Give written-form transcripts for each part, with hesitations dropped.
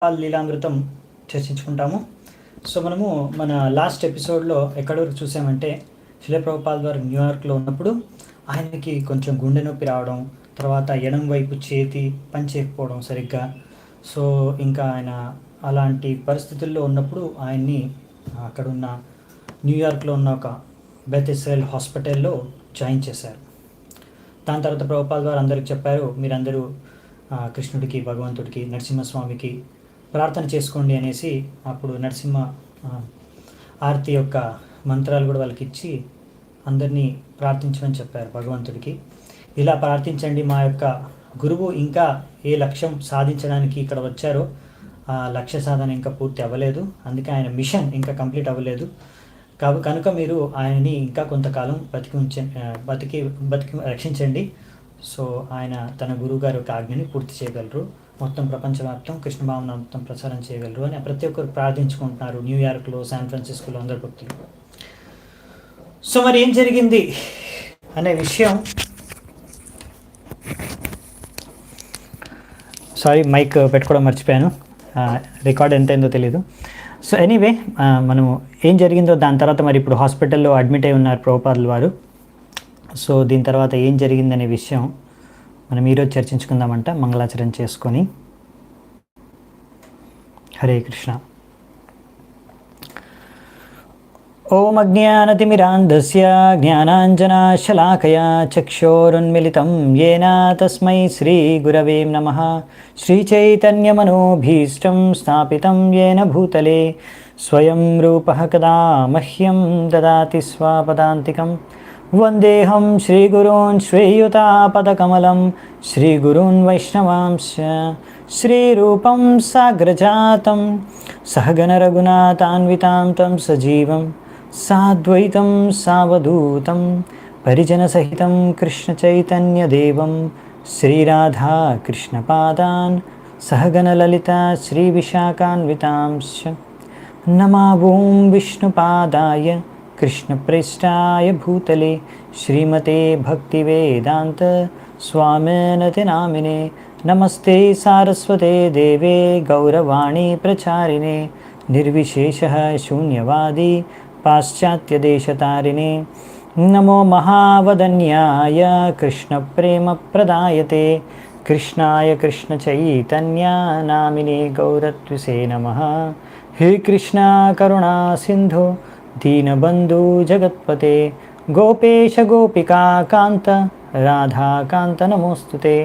లీలామృతం చర్చించుకుంటాము. So మనము మన last ఎపిసోడ్లో ఎక్కడి వరకు చూసామంటే శిల ప్రభుపాల్ వారు న్యూయార్క్లో ఉన్నప్పుడు ఆయనకి కొంచెం గుండె నొప్పి రావడం, తర్వాత ఎడం వైపు చేతి పని చేయకపోవడం సరిగ్గా. సో ఇంకా ఆయన అలాంటి పరిస్థితుల్లో ఉన్నప్పుడు ఆయన్ని అక్కడున్న న్యూయార్క్లో ఉన్న ఒక బెథెస్డెల్ హాస్పిటల్లో జాయిన్ చేశారు. దాని తర్వాత ప్రభుపాల్ వారు అందరికి చెప్పారు, మీరందరూ కృష్ణుడికి, భగవంతుడికి, నరసింహస్వామికి ప్రార్థన చేసుకోండి అనేసి అప్పుడు నరసింహ ఆరతి యొక్క మంత్రాలు కూడా వాళ్ళకి ఇచ్చి అందరినీ ప్రార్థించమని చెప్పారు భగవంతుడికి. ఇలా ప్రార్థించండి, మా యొక్క గురువు ఇంకా ఏ లక్ష్యం సాధించడానికి ఇక్కడ వచ్చారో ఆ లక్ష్య సాధన ఇంకా పూర్తి అవ్వలేదు, అందుకే ఆయన మిషన్ ఇంకా కంప్లీట్ అవ్వలేదు. కనుక మీరు ఆయనని ఇంకా కొంతకాలం బతికి రక్షించండి. సో ఆయన తన గురువుగారి యొక్క ఆజ్ఞని పూర్తి చేయగలరు, మొత్తం ప్రపంచవ్యాప్తం కృష్ణ భావన మొత్తం ప్రచారం చేయగలరు అని ప్రతి ఒక్కరు ప్రార్థించుకుంటున్నారు న్యూయార్క్లో, శాన్ ఫ్రాన్సిస్కోలో అందరు భక్తులు. సో మరి ఏం జరిగింది అనే విషయం, సారీ మైక్ పెట్టుకోవడం మర్చిపోయాను, రికార్డ్ ఎంత అయిందో తెలీదు. సో ఎనీవే, మనము ఏం జరిగిందో దాని తర్వాత మరి ఇప్పుడు హాస్పిటల్లో అడ్మిట్ అయి ఉన్నారు ప్రభుపాదుల వారు. సో దీని తర్వాత ఏం జరిగిందనే విషయం మనం ఈరోజు చర్చించుకుందామంట, మంగళాచరణ చేసుకొని. హరే కృష్ణ. ఓం అజ్ఞానతిమిరాంధస్య జ్ఞానాంజనాశలాకయా చక్షోరున్మిళితం యేన తస్మై శ్రీ గురవే నమః. శ్రీచైతన్యమనోభీష్టం స్థాపితం యేన భూతలే స్వయం రూపః కదా మహ్యం దదాతి స్వపదాంతికం. వందేహం శ్రీగురూన్ శ్రీయుతాపదకమలం శ్రీగురూన్ వైష్ణవాంశ శ్రీరూపం సాగ్రజాతం సహగణ రఘునాథాన్వితాం తం సజీవం సాద్వైతం సావధూతం పరిజనసహితం కృష్ణచైతన్యదేవం శ్రీరాధా కృష్ణపాదాన్ సహగణ లలిత శ్రీవిశాఖాన్వితాంశ. నమో ఓం విష్ణుపాదాయ కృష్ణప్రేష్టాయ భూతలే శ్రీమతే భక్తివేదాంత స్వామినతి నామినే. నమస్తే సారస్వతే దేవే గౌరవాణి ప్రచారిణే నిర్విశేష శూన్యవాది పాశ్చాత్యదేశతారిణే. నమో మహావదన్యాయ కృష్ణప్రేమప్రదాయతే కృష్ణాయ కృష్ణచైతన్య నామినే గౌరత్విసే నమః. హే కృష్ణ కరుణా సింధు దీనబంధు జగత్పతే గోపేశ గోపికా కాంత రాధాకాంత నమోస్తుతే.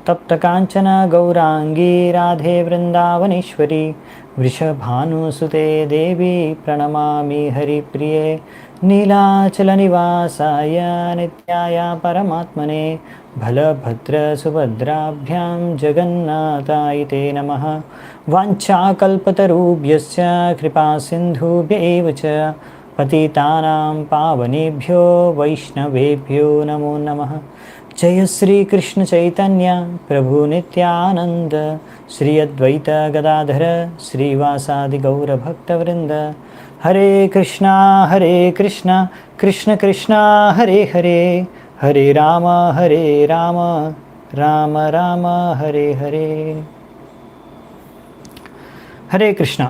తప్త కాంచన గౌరాంగీ రాధే వృందావనేశ్వరి వృషభానుసుతే దేవి ప్రణమామి హరిప్రియే. నీలాచల నివాసాయ నిత్యాయ పరమాత్మనే బలభద్ర సుభద్రాభ్యాం జగన్నాథాయ తే నమః. వాంఛాకల్పతరుభ్యశ్చ కృపా సింధుభ్య ఏవ చ పతితానాం పావనేభ్యో వైష్ణవేభ్యో నమో నమః. జయ శ్రీ కృష్ణ చైతన్య ప్రభు నిత్యానంద శ్రీ అద్వైత గదాధర శ్రీవాసాది గౌరభక్తవృంద. హరే కృష్ణ కృష్ణ కృష్ణ హరే హరే హరే రామ రామ రామ హరే హరే. హరే కృష్ణ.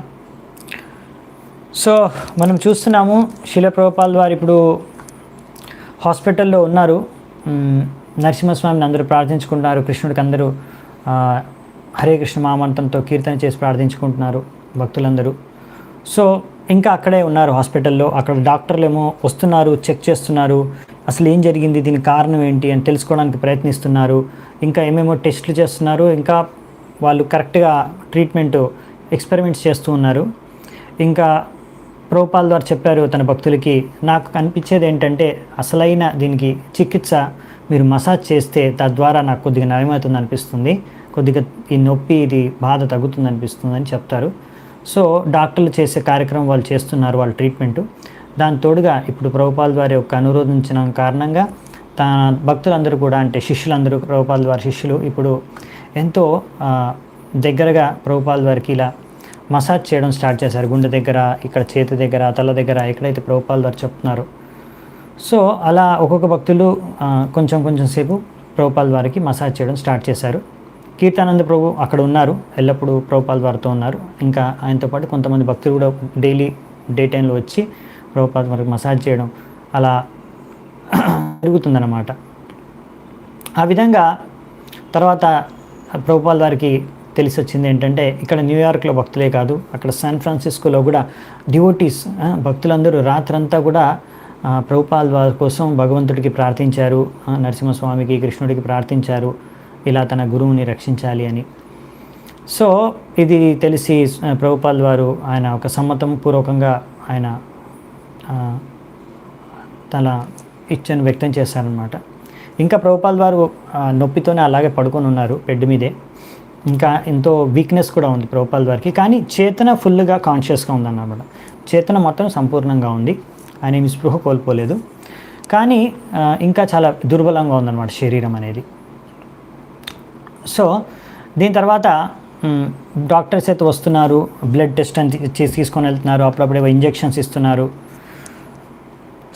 సో మనం చూస్తున్నాము శిల ప్రభుపాల్ వారు ఇప్పుడు హాస్పిటల్లో ఉన్నారు. నరసింహస్వామిని అందరూ ప్రార్థించుకుంటున్నారు, కృష్ణుడికి అందరూ హరే కృష్ణ మామంతంతో కీర్తన చేసి ప్రార్థించుకుంటున్నారు భక్తులందరూ. సో ఇంకా అక్కడే ఉన్నారు హాస్పిటల్లో. అక్కడ డాక్టర్లు ఏమో వస్తున్నారు, చెక్ చేస్తున్నారు, అసలు ఏం జరిగింది, దీనికి కారణం ఏంటి అని తెలుసుకోవడానికి ప్రయత్నిస్తున్నారు. ఇంకా ఏమేమో టెస్టులు చేస్తున్నారు, ఇంకా వాళ్ళు కరెక్ట్గా ట్రీట్మెంట్ ఎక్స్పెరిమెంట్స్ చేస్తూ ఉన్నారు. ఇంకా ప్రభుపాల్ వారు చెప్పారు తన భక్తులకి, నాకు కనిపించేది ఏంటంటే అసలైన దీనికి చికిత్స మీరు మసాజ్ చేస్తే తద్వారా నాకు కొద్దిగా నయమవుతుంది అనిపిస్తుంది, కొద్దిగా ఈ నొప్పి, ఇది బాధ తగ్గుతుంది అనిపిస్తుంది అని చెప్తారు. సో డాక్టర్లు చేసే కార్యక్రమం వాళ్ళు చేస్తున్నారు, వాళ్ళ ట్రీట్మెంటు. దాని తోడుగా ఇప్పుడు ప్రభుపాల్ వారి యొక్క అనురోధించిన కారణంగా తన భక్తులందరూ కూడా, అంటే శిష్యులందరూ, ప్రభుపాల్ వారి శిష్యులు ఇప్పుడు ఎంతో దగ్గరగా ప్రభుపాల్ వారికి ఇలా మసాజ్ చేయడం స్టార్ట్ చేశారు. గుండె దగ్గర, ఇక్కడ చేతి దగ్గర, తల దగ్గర, ఎక్కడైతే ప్రభుపాల్ వారు చెప్తున్నారు. సో అలా ఒక్కొక్క భక్తులు కొంచెం సేపు ప్రభుపాల్ వారికి మసాజ్ చేయడం స్టార్ట్ చేశారు. కీర్తానంద ప్రభు అక్కడ ఉన్నారు, ఎల్లప్పుడూ ప్రభుపాద వారితో ఉన్నారు. ఇంకా ఆయనతో పాటు కొంతమంది భక్తులు కూడా డైలీ డే టైంలో వచ్చి ప్రభుపాద వారికి మసాజ్ చేయడం అలా జరుగుతుందన్నమాట. ఆ విధంగా తర్వాత ప్రభుపాద వారికి తెలిసి వచ్చింది ఏంటంటే, ఇక్కడ న్యూయార్క్లో భక్తులే కాదు, అక్కడ శాన్ ఫ్రాన్సిస్కోలో కూడా డివోటీస్ భక్తులందరూ రాత్రంతా కూడా ప్రభుపాద వారి కోసం భగవంతుడికి ప్రార్థించారు, నరసింహస్వామికి కృష్ణుడికి ప్రార్థించారు, ఇలా తన గురువుని రక్షించాలి అని. సో ఇది తెలిసి ప్రభుపాద వారు ఆయన ఒక సమ్మతం పూర్వకంగా ఆయన తన ఇచ్చను వ్యక్తం చేశారనమాట. ఇంకా ప్రభుపాద వారు నొప్పితోనే అలాగే పడుకొని ఉన్నారు బెడ్ మీదే. ఇంకా ఎంతో వీక్నెస్ కూడా ఉంది ప్రభుపాద వారికి, కానీ చేతన ఫుల్గా కాన్షియస్గా ఉందన్నమాట. చేతన మొత్తం సంపూర్ణంగా ఉంది, ఆయన ఏమి స్పృహ కోల్పోలేదు, కానీ ఇంకా చాలా దుర్బలంగా ఉందన్నమాట శరీరం అనేది. సో దీని తర్వాత డాక్టర్స్ అయితే వస్తున్నారు, బ్లడ్ టెస్ట్ అని తీసుకొని వెళ్తున్నారు, అప్పుడప్పుడు ఇంజెక్షన్స్ ఇస్తున్నారు.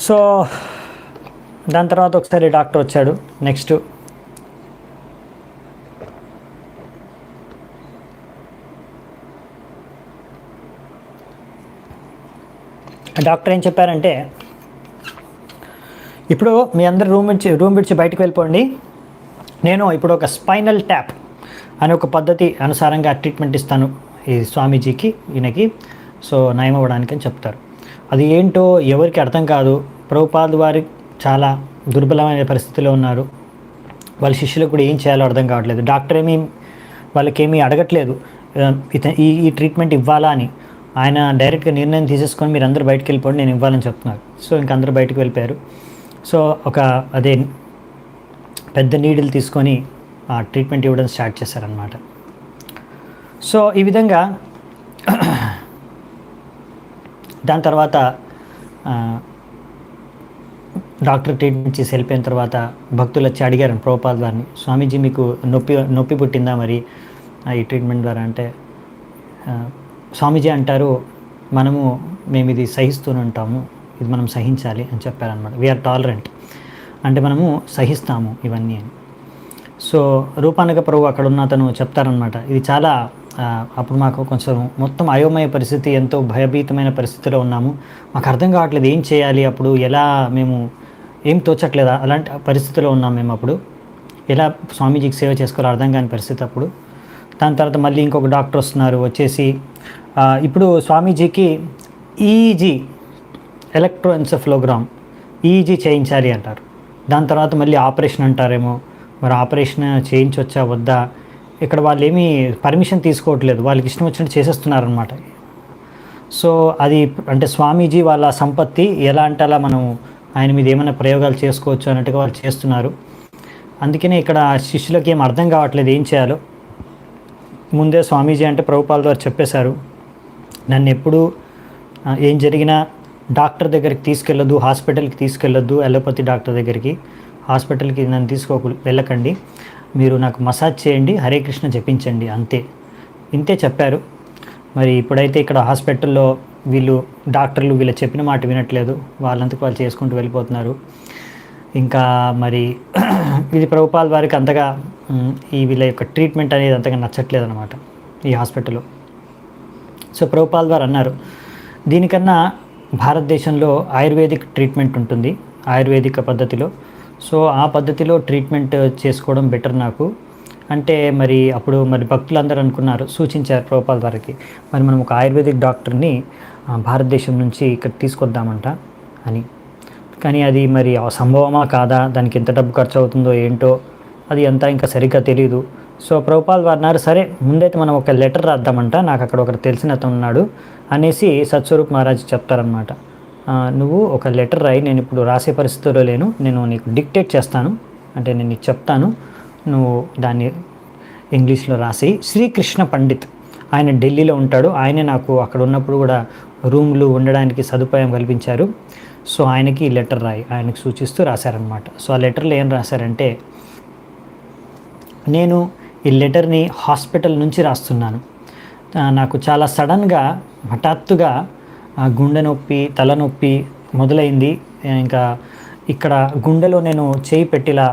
సో దాని తర్వాత ఒకసారి డాక్టర్ వచ్చాడు. నెక్స్ట్ డాక్టర్ ఏం చెప్పారంటే, ఇప్పుడు మీ అందరు రూమ్ విడిచి బయటకు వెళ్ళిపోండి, నేను ఇప్పుడు ఒక స్పైనల్ ట్యాప్ అనే ఒక పద్ధతి అనుసారంగా ట్రీట్మెంట్ ఇస్తాను ఈ స్వామీజీకి, ఈయనకి, సో నయం అవ్వడానికి అని చెప్తారు. అది ఏంటో ఎవరికి అర్థం కాదు. ప్రభుపాద వారి చాలా దుర్బలమైన పరిస్థితిలో ఉన్నారు, వాళ్ళ శిష్యులకు కూడా ఏం చేయాలో అర్థం కావట్లేదు. డాక్టర్ వాళ్ళకేమీ అడగట్లేదు ఈ ట్రీట్మెంట్ ఇవ్వాలా అని. ఆయన డైరెక్ట్గా నిర్ణయం తీసేసుకొని మీరు అందరూ బయటకు వెళ్ళిపోండి, నేను ఇవ్వాలని చెప్తున్నారు. సో ఇంక అందరూ బయటకు వెళ్ళిపోయారు. సో అదే పెద్ద నీడిల్ తీసుకొని ఆ ట్రీట్మెంట్ ఇవ్వడం స్టార్ట్ చేశారనమాట. సో ఈ విధంగా దాని తర్వాత డాక్టర్ ట్రీట్మెంట్ చేసి వెళ్ళిపోయిన తర్వాత భక్తులు వచ్చి అడిగారు ప్రభుపాద వారిని, స్వామీజీ మీకు నొప్పి పుట్టిందా మరి ఈ ట్రీట్మెంట్ ద్వారా అంటే, స్వామీజీ అంటారు, మేము ఇది సహిస్తూనే ఉంటాము, ఇది మనం సహించాలి అని చెప్పారనమాట. వీఆర్ టాలరెంట్ అంటే మనము సహిస్తాము ఇవన్నీ అని. సో రూపానక ప్రభు అక్కడ ఉన్న అతను చెప్తారనమాట, ఇది చాలా అప్పుడు మాకు కొంచెం మొత్తం అయోమయ పరిస్థితి, ఎంతో భయభీతమైన పరిస్థితిలో ఉన్నాము, మాకు అర్థం కావట్లేదు ఏం చేయాలి, అప్పుడు ఎలా మేము ఏం తోచట్లేదా, అలాంటి పరిస్థితిలో ఉన్నాం మేము. అప్పుడు ఎలా స్వామీజీకి సేవ చేసుకోవాలో అర్థం కాని పరిస్థితి అప్పుడు. దాని తర్వాత మళ్ళీ ఇంకొక డాక్టర్ వస్తున్నారు, వచ్చేసి ఇప్పుడు స్వామీజీకి ఈఈజీ ఎలక్ట్రోఎన్సెఫలోగ్రామ్ ఈఈజీ చేయించాలి అంటారు. దాని తర్వాత మళ్ళీ ఆపరేషన్ అంటారేమో, మరి ఆపరేషన్ చేయించవచ్చా వద్దా, ఇక్కడ వాళ్ళు ఏమీ పర్మిషన్ తీసుకోవట్లేదు, వాళ్ళకి ఇష్టం వచ్చినట్టు చేసేస్తున్నారనమాట. సో అది అంటే స్వామీజీ వాళ్ళ సంపత్తి, ఎలా అంటే అలా మనం ఆయన మీద ఏమైనా ప్రయోగాలు చేసుకోవచ్చు అన్నట్టుగా వాళ్ళు చేస్తున్నారు. అందుకనే ఇక్కడ శిష్యులకి ఏం అర్థం కావట్లేదు ఏం చేయాలో. ముందే స్వామీజీ అంటే ప్రభుపాద వారు చెప్పేశారు, నన్ను ఎప్పుడు ఏం జరిగినా డాక్టర్ దగ్గరికి తీసుకెళ్ళొద్దు, హాస్పిటల్కి తీసుకెళ్ళొద్దు, అలోపతి డాక్టర్ దగ్గరికి, హాస్పిటల్కి నన్ను వెళ్ళకండి, మీరు నాకు మసాజ్ చేయండి, హరే కృష్ణ జపించండి, అంతే, ఇంతే చెప్పారు. మరి ఇప్పుడైతే ఇక్కడ హాస్పిటల్లో డాక్టర్లు వీళ్ళు చెప్పిన మాట వినట్లేదు, వాళ్ళంతకు వాళ్ళు చేసుకుంటూ వెళ్ళిపోతున్నారు. ఇంకా మరి ఇది ప్రభుపాద వారికి అంతగా వీళ్ళ యొక్క ట్రీట్మెంట్ అనేది అంతగా నచ్చట్లేదు అనమాట ఈ హాస్పిటల్లో. సో ప్రభుపాద వారు అన్నారు, దీనికన్నా భారతదేశంలో ఆయుర్వేదిక్ ట్రీట్మెంట్ ఉంటుంది, ఆయుర్వేదిక పద్ధతిలో, సో ఆ పద్ధతిలో ట్రీట్మెంట్ చేసుకోవడం బెటర్ నాకు అంటే. అప్పుడు భక్తులందరూ అనుకున్నారు, సూచించారు ప్రభుపాద వారికి, మరి మనం ఒక ఆయుర్వేదిక్ డాక్టర్ని భారతదేశం నుంచి ఇక్కడ తీసుకొద్దామంట అని. కానీ అది సంభవమా కాదా, దానికి ఎంత డబ్బు ఖర్చు అవుతుందో ఏంటో అది అంతా ఇంకా సరిగ్గా తెలియదు. సో ప్రభుపాద వారు అన్నారు, సరే ముందైతే మనం ఒక లెటర్ రాద్దామంట, నాకు అక్కడ ఒకరు తెలిసిన అతను ఉన్నాడు అనేసి సత్స్వరూప్ మహారాజ్ చెప్తారనమాట. నువ్వు ఒక లెటర్ రాయి, నేను ఇప్పుడు రాసే పరిస్థితిలో లేను, నేను నీకు డిక్టేట్ చేస్తాను, అంటే నేను నీకు చెప్తాను, నువ్వు దాన్ని ఇంగ్లీష్లో రాసి. శ్రీకృష్ణ పండిత్ ఆయన ఢిల్లీలో ఉంటాడు, ఆయనే నాకు అక్కడ ఉన్నప్పుడు కూడా రూమ్లు ఉండడానికి సదుపాయం కల్పించారు. సో ఆయనకి ఈ లెటర్ రాయి, ఆయనకు సూచిస్తూ రాశారనమాట. సో ఆ లెటర్లో ఏం రాశారంటే, నేను ఈ లెటర్ని హాస్పిటల్ నుంచి రాస్తున్నాను, నాకు చాలా సడన్గా హఠాత్తుగా గుండె నొప్పి, తలనొప్పి మొదలైంది, ఇంకా ఇక్కడ గుండెలో నేను చేయి పెట్టిలా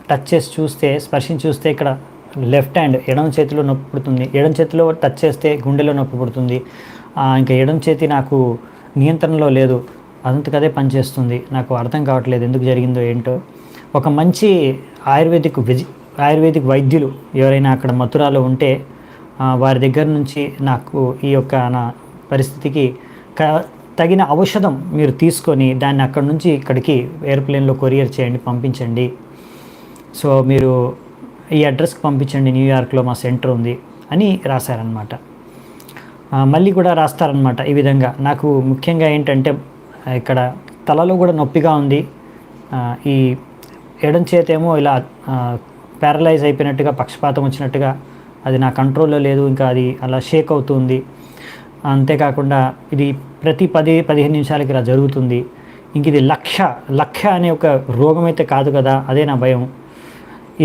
టచ్ చేసి చూస్తే, స్పర్శించి చూస్తే ఇక్కడ లెఫ్ట్ హ్యాండ్ ఎడమ చేతిలో నొప్పి పుడుతుంది, ఎడమ చేతిలో టచ్ చేస్తే గుండెలో నొప్పి పుడుతుంది. ఇంకా ఎడమ చేతి నాకు నియంత్రణలో లేదు, అదంతకదే పనిచేస్తుంది. నాకు అర్థం కావట్లేదు ఎందుకు జరిగిందో ఏంటో. ఒక మంచి ఆయుర్వేదిక్ వైద్యులు ఎవరైనా అక్కడ మథురాలో ఉంటే వారి దగ్గర నుంచి నాకు ఈ యొక్క నా పరిస్థితికి తగిన ఔషధం మీరు తీసుకొని దాన్ని అక్కడ నుంచి ఇక్కడికి ఎయిర్ప్లేన్లో కొరియర్ చేయండి, పంపించండి. సో మీరు ఈ అడ్రస్కి పంపించండి, న్యూయార్క్లో మా సెంటర్ ఉంది అని రాశారనమాట. మళ్ళీ కూడా రాస్తారనమాట ఈ విధంగా. నాకు ముఖ్యంగా ఏంటంటే ఇక్కడ తలలో కూడా నొప్పిగా ఉంది, ఈ ఎడం చేతేమో ఇలా ప్యారలైజ్ అయిపోయినట్టుగా, పక్షపాతం వచ్చినట్టుగా, అది నా కంట్రోల్లో లేదు, ఇంకా అది అలా షేక్ అవుతుంది. అంతేకాకుండా ఇది ప్రతి 10-15 నిమిషాలకి ఇలా జరుగుతుంది. ఇంక ఇది లక్ష అనే ఒక రోగం అయితే కాదు కదా, అదే నా భయం.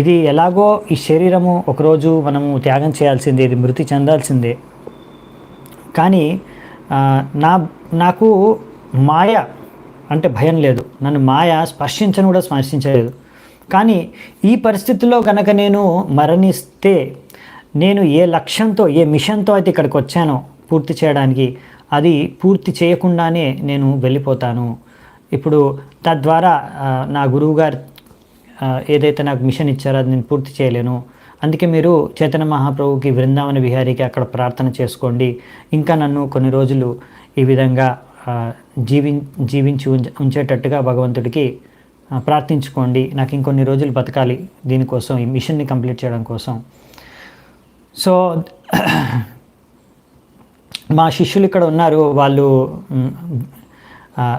ఇది ఎలాగో ఈ శరీరము ఒకరోజు మనము త్యాగం చేయాల్సిందే, ఇది మృతి చెందాల్సిందే. కానీ నాకు మాయ అంటే భయం లేదు, నన్ను మాయ స్పర్శించను కూడా స్పర్శించలేదు. కానీ ఈ పరిస్థితుల్లో కనుక నేను మరణిస్తే, నేను ఏ లక్ష్యంతో, ఏ మిషన్తో అయితే ఇక్కడికి వచ్చానో పూర్తి చేయడానికి, అది పూర్తి చేయకుండానే నేను వెళ్ళిపోతాను. ఇప్పుడు తద్వారా నా గురువుగారు ఏదైతే నాకు మిషన్ ఇచ్చారో అది నేను పూర్తి చేయలేను. అందుకే మీరు చైతన్య మహాప్రభుకి, బృందావన విహారీకి అక్కడ ప్రార్థన చేసుకోండి, ఇంకా నన్ను కొన్ని రోజులు ఈ విధంగా జీవించి ఉంచేటట్టుగా భగవంతుడికి ప్రార్థించుకోండి, నాకు ఇంకొన్ని రోజులు బతకాలి దీనికోసం, ఈ మిషన్ని కంప్లీట్ చేయడం కోసం. సో మా శిష్యులు ఇక్కడ ఉన్నారు, వాళ్ళు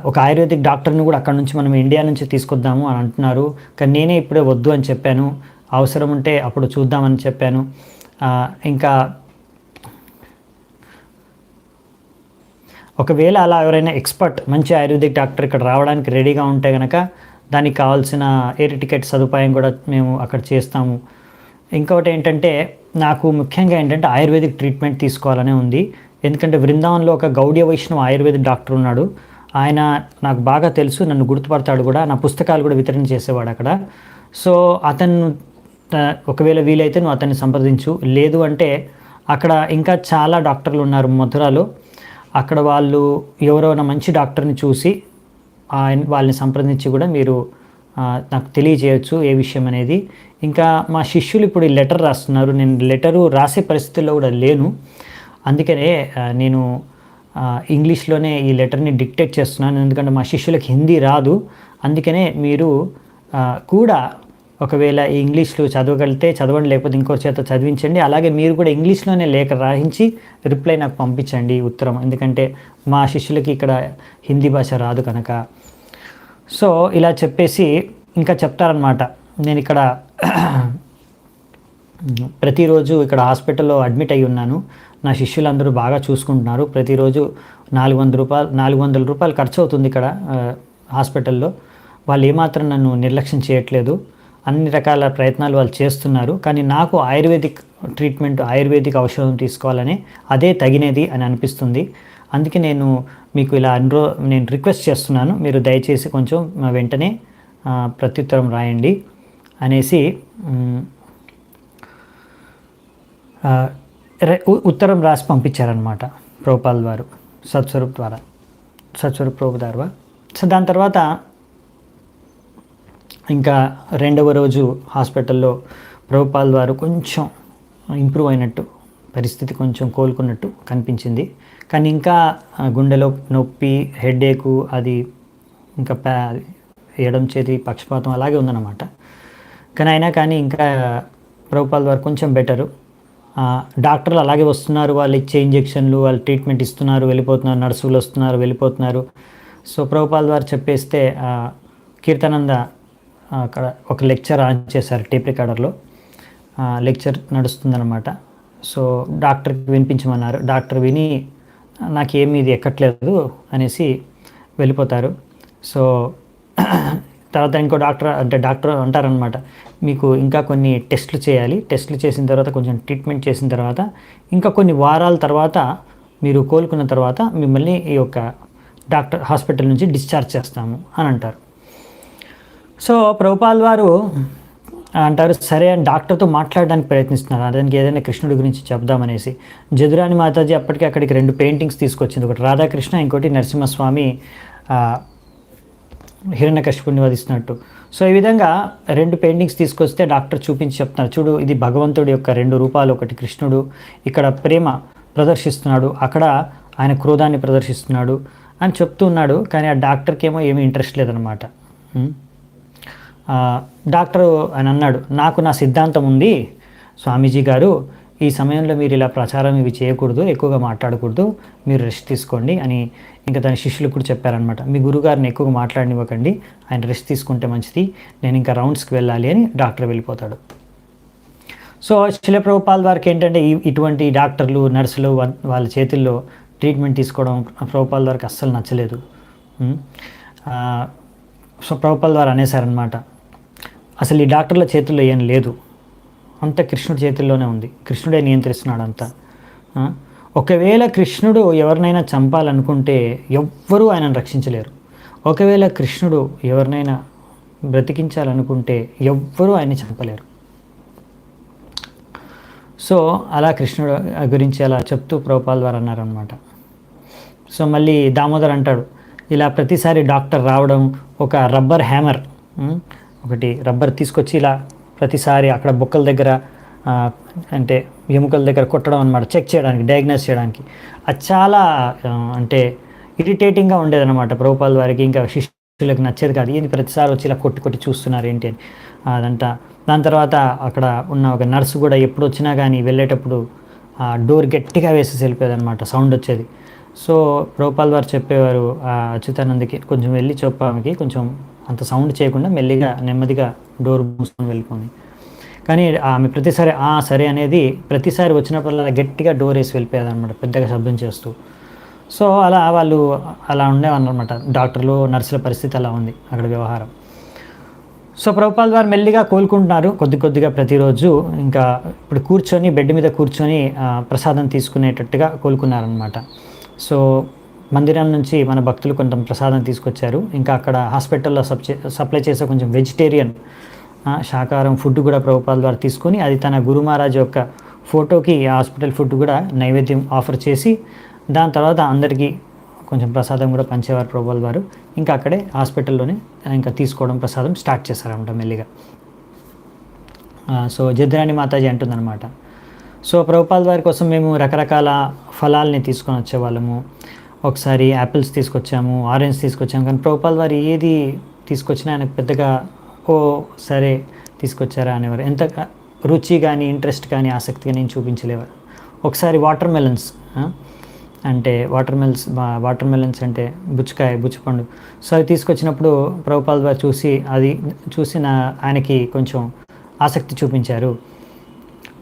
ఒక ఆయుర్వేదిక్ డాక్టర్ని కూడా అక్కడ నుంచి మనం ఇండియా నుంచి తీసుకొద్దాము అని అంటున్నారు. కానీ నేనే ఇప్పుడే వద్దు అని చెప్పాను, అవసరం ఉంటే అప్పుడు చూద్దామని చెప్పాను. ఇంకా ఒకవేళ అలా ఎవరైనా ఎక్స్పర్ట్ మంచి ఆయుర్వేదిక్ డాక్టర్ ఇక్కడ రావడానికి రెడీగా ఉంటే కనుక దానికి కావాల్సిన ఎయిర్ టికెట్ సదుపాయం కూడా మేము అక్కడ చేస్తాము. ఇంకొకటి ఏంటంటే నాకు ముఖ్యంగా ఏంటంటే ఆయుర్వేదిక్ ట్రీట్మెంట్ తీసుకోవాలనే ఉంది. ఎందుకంటే బృందావన్లో ఒక గౌడీయ వైష్ణవ ఆయుర్వేదిక్ డాక్టర్ ఉన్నాడు, ఆయన నాకు బాగా తెలుసు, నన్ను గుర్తుపడతాడు కూడా, నా పుస్తకాలు కూడా వితరణ చేసేవాడు అక్కడ. సో అతను ఒకవేళ వీలైతే నువ్వు అతన్ని సంప్రదించు, లేదు అంటే అక్కడ ఇంకా చాలా డాక్టర్లు ఉన్నారు మథురాలో, అక్కడ వాళ్ళు ఎవరైనా మంచి డాక్టర్ని చూసి వాళ్ళని సంప్రదించి కూడా మీరు నాకు తెలియజేయచ్చు ఏ విషయం అనేది. ఇంకా మా శిష్యులు ఇప్పుడు ఈ లెటర్ రాస్తున్నారు, నేను లెటరు రాసే పరిస్థితుల్లో కూడా లేను, అందుకనే నేను ఇంగ్లీష్లోనే ఈ లెటర్ని డిక్టేట్ చేస్తున్నాను. ఎందుకంటే మా శిష్యులకు హిందీ రాదు, అందుకనే మీరు కూడా ఒకవేళ ఇంగ్లీష్లో చదవగలిగితే చదవండి, లేకపోతే ఇంకోటి చేత చదివించండి. అలాగే మీరు కూడా ఇంగ్లీష్లోనే లేఖ రాయించి రిప్లై నాకు పంపించండి, ఉత్తరం, ఎందుకంటే మా శిష్యులకి ఇక్కడ హిందీ భాష రాదు కనుక. సో ఇలా చెప్పేసి ఇంకా చెప్తారనమాట, నేను ఇక్కడ ప్రతిరోజు ఇక్కడ హాస్పిటల్లో అడ్మిట్ అయ్యి ఉన్నాను, నా శిష్యులందరూ బాగా చూసుకుంటున్నారు, ప్రతిరోజు 400 రూపాయలు ఖర్చు అవుతుంది ఇక్కడ హాస్పిటల్లో. వాళ్ళు ఏమాత్రం నన్ను నిర్లక్ష్యం చేయట్లేదు, అన్ని రకాల ప్రయత్నాలు వాళ్ళు చేస్తున్నారు. కానీ నాకు ఆయుర్వేదిక్ ట్రీట్మెంట్, ఆయుర్వేదిక్ ఔషధం తీసుకోవాలని అదే తగినది అని అనిపిస్తుంది. అందుకే నేను మీకు ఇలా నేను రిక్వెస్ట్ చేస్తున్నాను, మీరు దయచేసి కొంచెం వెంటనే ప్రత్యుత్తరం రాయండి అనేసి ఉత్తరం రాసి పంపించారనమాట ప్రభుపాల్ వారు, సత్స్వరూప్ ప్రభు ద్వారా. సో దాని తర్వాత ఇంకా రెండవ రోజు హాస్పిటల్లో ప్రభుపాల్ వారు కొంచెం ఇంప్రూవ్ అయినట్టు, పరిస్థితి కొంచెం కోలుకున్నట్టు కనిపించింది. కానీ ఇంకా గుండెలో నొప్పి, హెడేకు, అది ఇంకా ఎడం చేతి పక్షపాతం అలాగే ఉందన్నమాట. కానీ అయినా కానీ ఇంకా ప్రభుపాల్ వారు కొంచెం బెటరు. డాక్టర్లు అలాగే వస్తున్నారు, వాళ్ళు ఇచ్చే ఇంజెక్షన్లు, వాళ్ళు ట్రీట్మెంట్ ఇస్తున్నారు, వెళ్ళిపోతున్నారు, నర్సులు వస్తున్నారు, వెళ్ళిపోతున్నారు. సో ప్రభుపాల్ వారు చెప్పేస్తే కీర్తనంద అక్కడ ఒక లెక్చర్ ఆన్ చేశారు టేప్ రికార్డర్లో, లెక్చర్ నడుస్తుందన్నమాట. సో డాక్టర్కి వినిపించమన్నారు, డాక్టర్ విని నాకేమీ ఇది ఎక్కట్లేదు అనేసి వెళ్ళిపోతారు. సో తర్వాత ఇంకో డాక్టర్ అంటారనమాట, మీకు ఇంకా కొన్ని టెస్టులు చేయాలి, టెస్టులు చేసిన తర్వాత కొంచెం ట్రీట్మెంట్ చేసిన తర్వాత ఇంకా కొన్ని వారాల తర్వాత మీరు కోలుకున్న తర్వాత మిమ్మల్ని ఈ యొక్క హాస్పిటల్ నుంచి డిశ్చార్జ్ చేస్తాము అని అంటారు. సో ప్రభుపాల్ వారు అంటారు సరే అని డాక్టర్తో మాట్లాడడానికి ప్రయత్నిస్తున్నారు, అతనికి ఏదైనా కృష్ణుడి గురించి చెప్దామనేసి. జదురాణి మాతాజీ అప్పటికి అక్కడికి 2 పెయింటింగ్స్ తీసుకొచ్చింది, ఒకటి రాధాకృష్ణ, ఇంకోటి నరసింహస్వామి హిరణ్యకశిపుడిని వధిస్తున్నట్టు. సో ఈ విధంగా 2 పెయింటింగ్స్ తీసుకొస్తే డాక్టర్ చూపించి చెప్తున్నారు, చూడు ఇది భగవంతుడి యొక్క 2 రూపాలు, ఒకటి కృష్ణుడు ఇక్కడ ప్రేమ ప్రదర్శిస్తున్నాడు, అక్కడ ఆయన క్రోధాన్ని ప్రదర్శిస్తున్నాడు అని చెప్తున్నాడు. కానీ ఆ డాక్టర్కి ఏమో ఏమీ ఇంట్రెస్ట్ లేదనమాట. డాక్టరు అని అన్నాడు, నాకు నా సిద్ధాంతం ఉంది స్వామీజీ గారు, ఈ సమయంలో మీరు ఇలా ప్రచారం ఇవి చేయకూడదు, ఎక్కువగా మాట్లాడకూడదు, మీరు రెస్ట్ తీసుకోండి అని ఇంకా తన శిష్యులకు కూడా చెప్పారనమాట. మీ గురుగారిని ఎక్కువగా మాట్లాడనివ్వకండి, ఆయన రెస్ట్ తీసుకుంటే మంచిది, నేను ఇంకా రౌండ్స్కి వెళ్ళాలి అని డాక్టర్ వెళ్ళిపోతాడు. సో శిల ప్రభుపాల్ వారికి ఏంటంటే ఇటువంటి డాక్టర్లు నర్సులు వాళ్ళ చేతుల్లో ట్రీట్మెంట్ తీసుకోవడం ప్రభుపాల్ వారికి అస్సలు నచ్చలేదు. సో ప్రభుపాల్ వారు అనేసారనమాట, అసలు ఈ డాక్టర్ల చేతుల్లో ఏం లేదు, అంత కృష్ణుడి చేతుల్లోనే ఉంది, కృష్ణుడే నియంత్రిస్తున్నాడు అంతా. ఒకవేళ కృష్ణుడు ఎవరినైనా చంపాలనుకుంటే ఎవ్వరూ ఆయనను రక్షించలేరు, ఒకవేళ కృష్ణుడు ఎవరినైనా బ్రతికించాలనుకుంటే ఎవ్వరూ ఆయన్ని చంపలేరు. సో అలా కృష్ణుడు గురించి అలా చెప్తూ ప్రభుపాల్ వారు అన్నారనమాట. సో మళ్ళీ దామోదర్ అంటాడు, ఇలా ప్రతిసారి డాక్టర్ రావడం, ఒక రబ్బర్ హ్యామర్, ఒకటి రబ్బర్ తీసుకొచ్చి ఇలా ప్రతిసారి అక్కడ బొక్కల దగ్గర అంటే ఎముకల దగ్గర కొట్టడం అనమాట, చెక్ చేయడానికి, డయాగ్నోస్ చేయడానికి. అది చాలా అంటే ఇరిటేటింగ్గా ఉండేదన్నమాట ప్రభుపాల్ వారికి, ఇంకా శిష్యులకు నచ్చేది కాదు, ఏంటి ప్రతిసారి వచ్చి ఇలా కొట్టి కొట్టి చూస్తున్నారు ఏంటి అని అదంతా. దాని తర్వాత అక్కడ ఉన్న ఒక నర్సు కూడా ఎప్పుడు వచ్చినా కానీ వెళ్ళేటప్పుడు డోర్ గట్టిగా వేసేసి వెళ్ళిపోయేదన్నమాట, సౌండ్ వచ్చేది. సో ప్రభుపాల్ వారు చెప్పేవారు అచ్యుతానందకి, కొంచెం వెళ్ళి చెప్పానికి కొంచెం అంత సౌండ్ చేయకుండా మెల్లిగా నెమ్మదిగా డోర్ మూసుకొని వెళ్ళిపోయి. కానీ ఆమె ప్రతిసారి సరే అనేది ప్రతిసారి వచ్చినప్పుడల్లా గట్టిగా డోర్ వేసి వెళ్ళిపోయేది అనమాట, పెద్దగా శబ్దం చేస్తూ. సో అలా వాళ్ళు అలా ఉండేవన్నమాట, డాక్టర్లు నర్సుల పరిస్థితి అలా ఉంది అక్కడ వ్యవహారం. సో ప్రభుపాల్ వారు మెల్లిగా కోలుకుంటున్నారు కొద్ది కొద్దిగా ప్రతిరోజు. ఇంకా ఇప్పుడు కూర్చొని బెడ్ మీద కూర్చొని ప్రసాదం తీసుకునేటట్టుగా కోలుకున్నారనమాట. సో మందిరం నుంచి మన భక్తులు కొంత ప్రసాదం తీసుకొచ్చారు. ఇంకా అక్కడ హాస్పిటల్లో సప్లై చేసే కొంచెం వెజిటేరియన్ శాకాహారం ఫుడ్ కూడా ప్రభుపాల్ వారు తీసుకొని, అది తన గురు మహారాజ్ యొక్క ఫోటోకి హాస్పిటల్ ఫుడ్ కూడా నైవేద్యం ఆఫర్ చేసి, దాని తర్వాత అందరికీ కొంచెం ప్రసాదం కూడా పంచేవారు ప్రభుపాల్ వారు. ఇంకా అక్కడే హాస్పిటల్లోనే ఇంకా తీసుకోవడం ప్రసాదం స్టార్ట్ చేశారన్నమాట మెల్లిగా. సో జదురాణి మాతాజీ అంటుందన్నమాట, సో ప్రభుపాల్ వారి కోసం మేము రకరకాల ఫలాల్ని తీసుకొని వచ్చేవాళ్ళము. ఒకసారి యాపిల్స్ తీసుకొచ్చాము, ఆరెంజ్ తీసుకొచ్చాము, కానీ ప్రభుపాల్ వారు ఏది తీసుకొచ్చినా ఆయనకు పెద్దగా సరే తీసుకొచ్చారా అనేవారు. ఎంత రుచి కానీ ఇంట్రెస్ట్ కానీ ఆసక్తి కానీ చూపించలేవారు. ఒకసారి వాటర్ మెలన్స్ అంటే బుచ్చిపండు, సో అవి తీసుకొచ్చినప్పుడు ప్రభుపాల్ వారు చూసి ఆయనకి కొంచెం ఆసక్తి చూపించారు.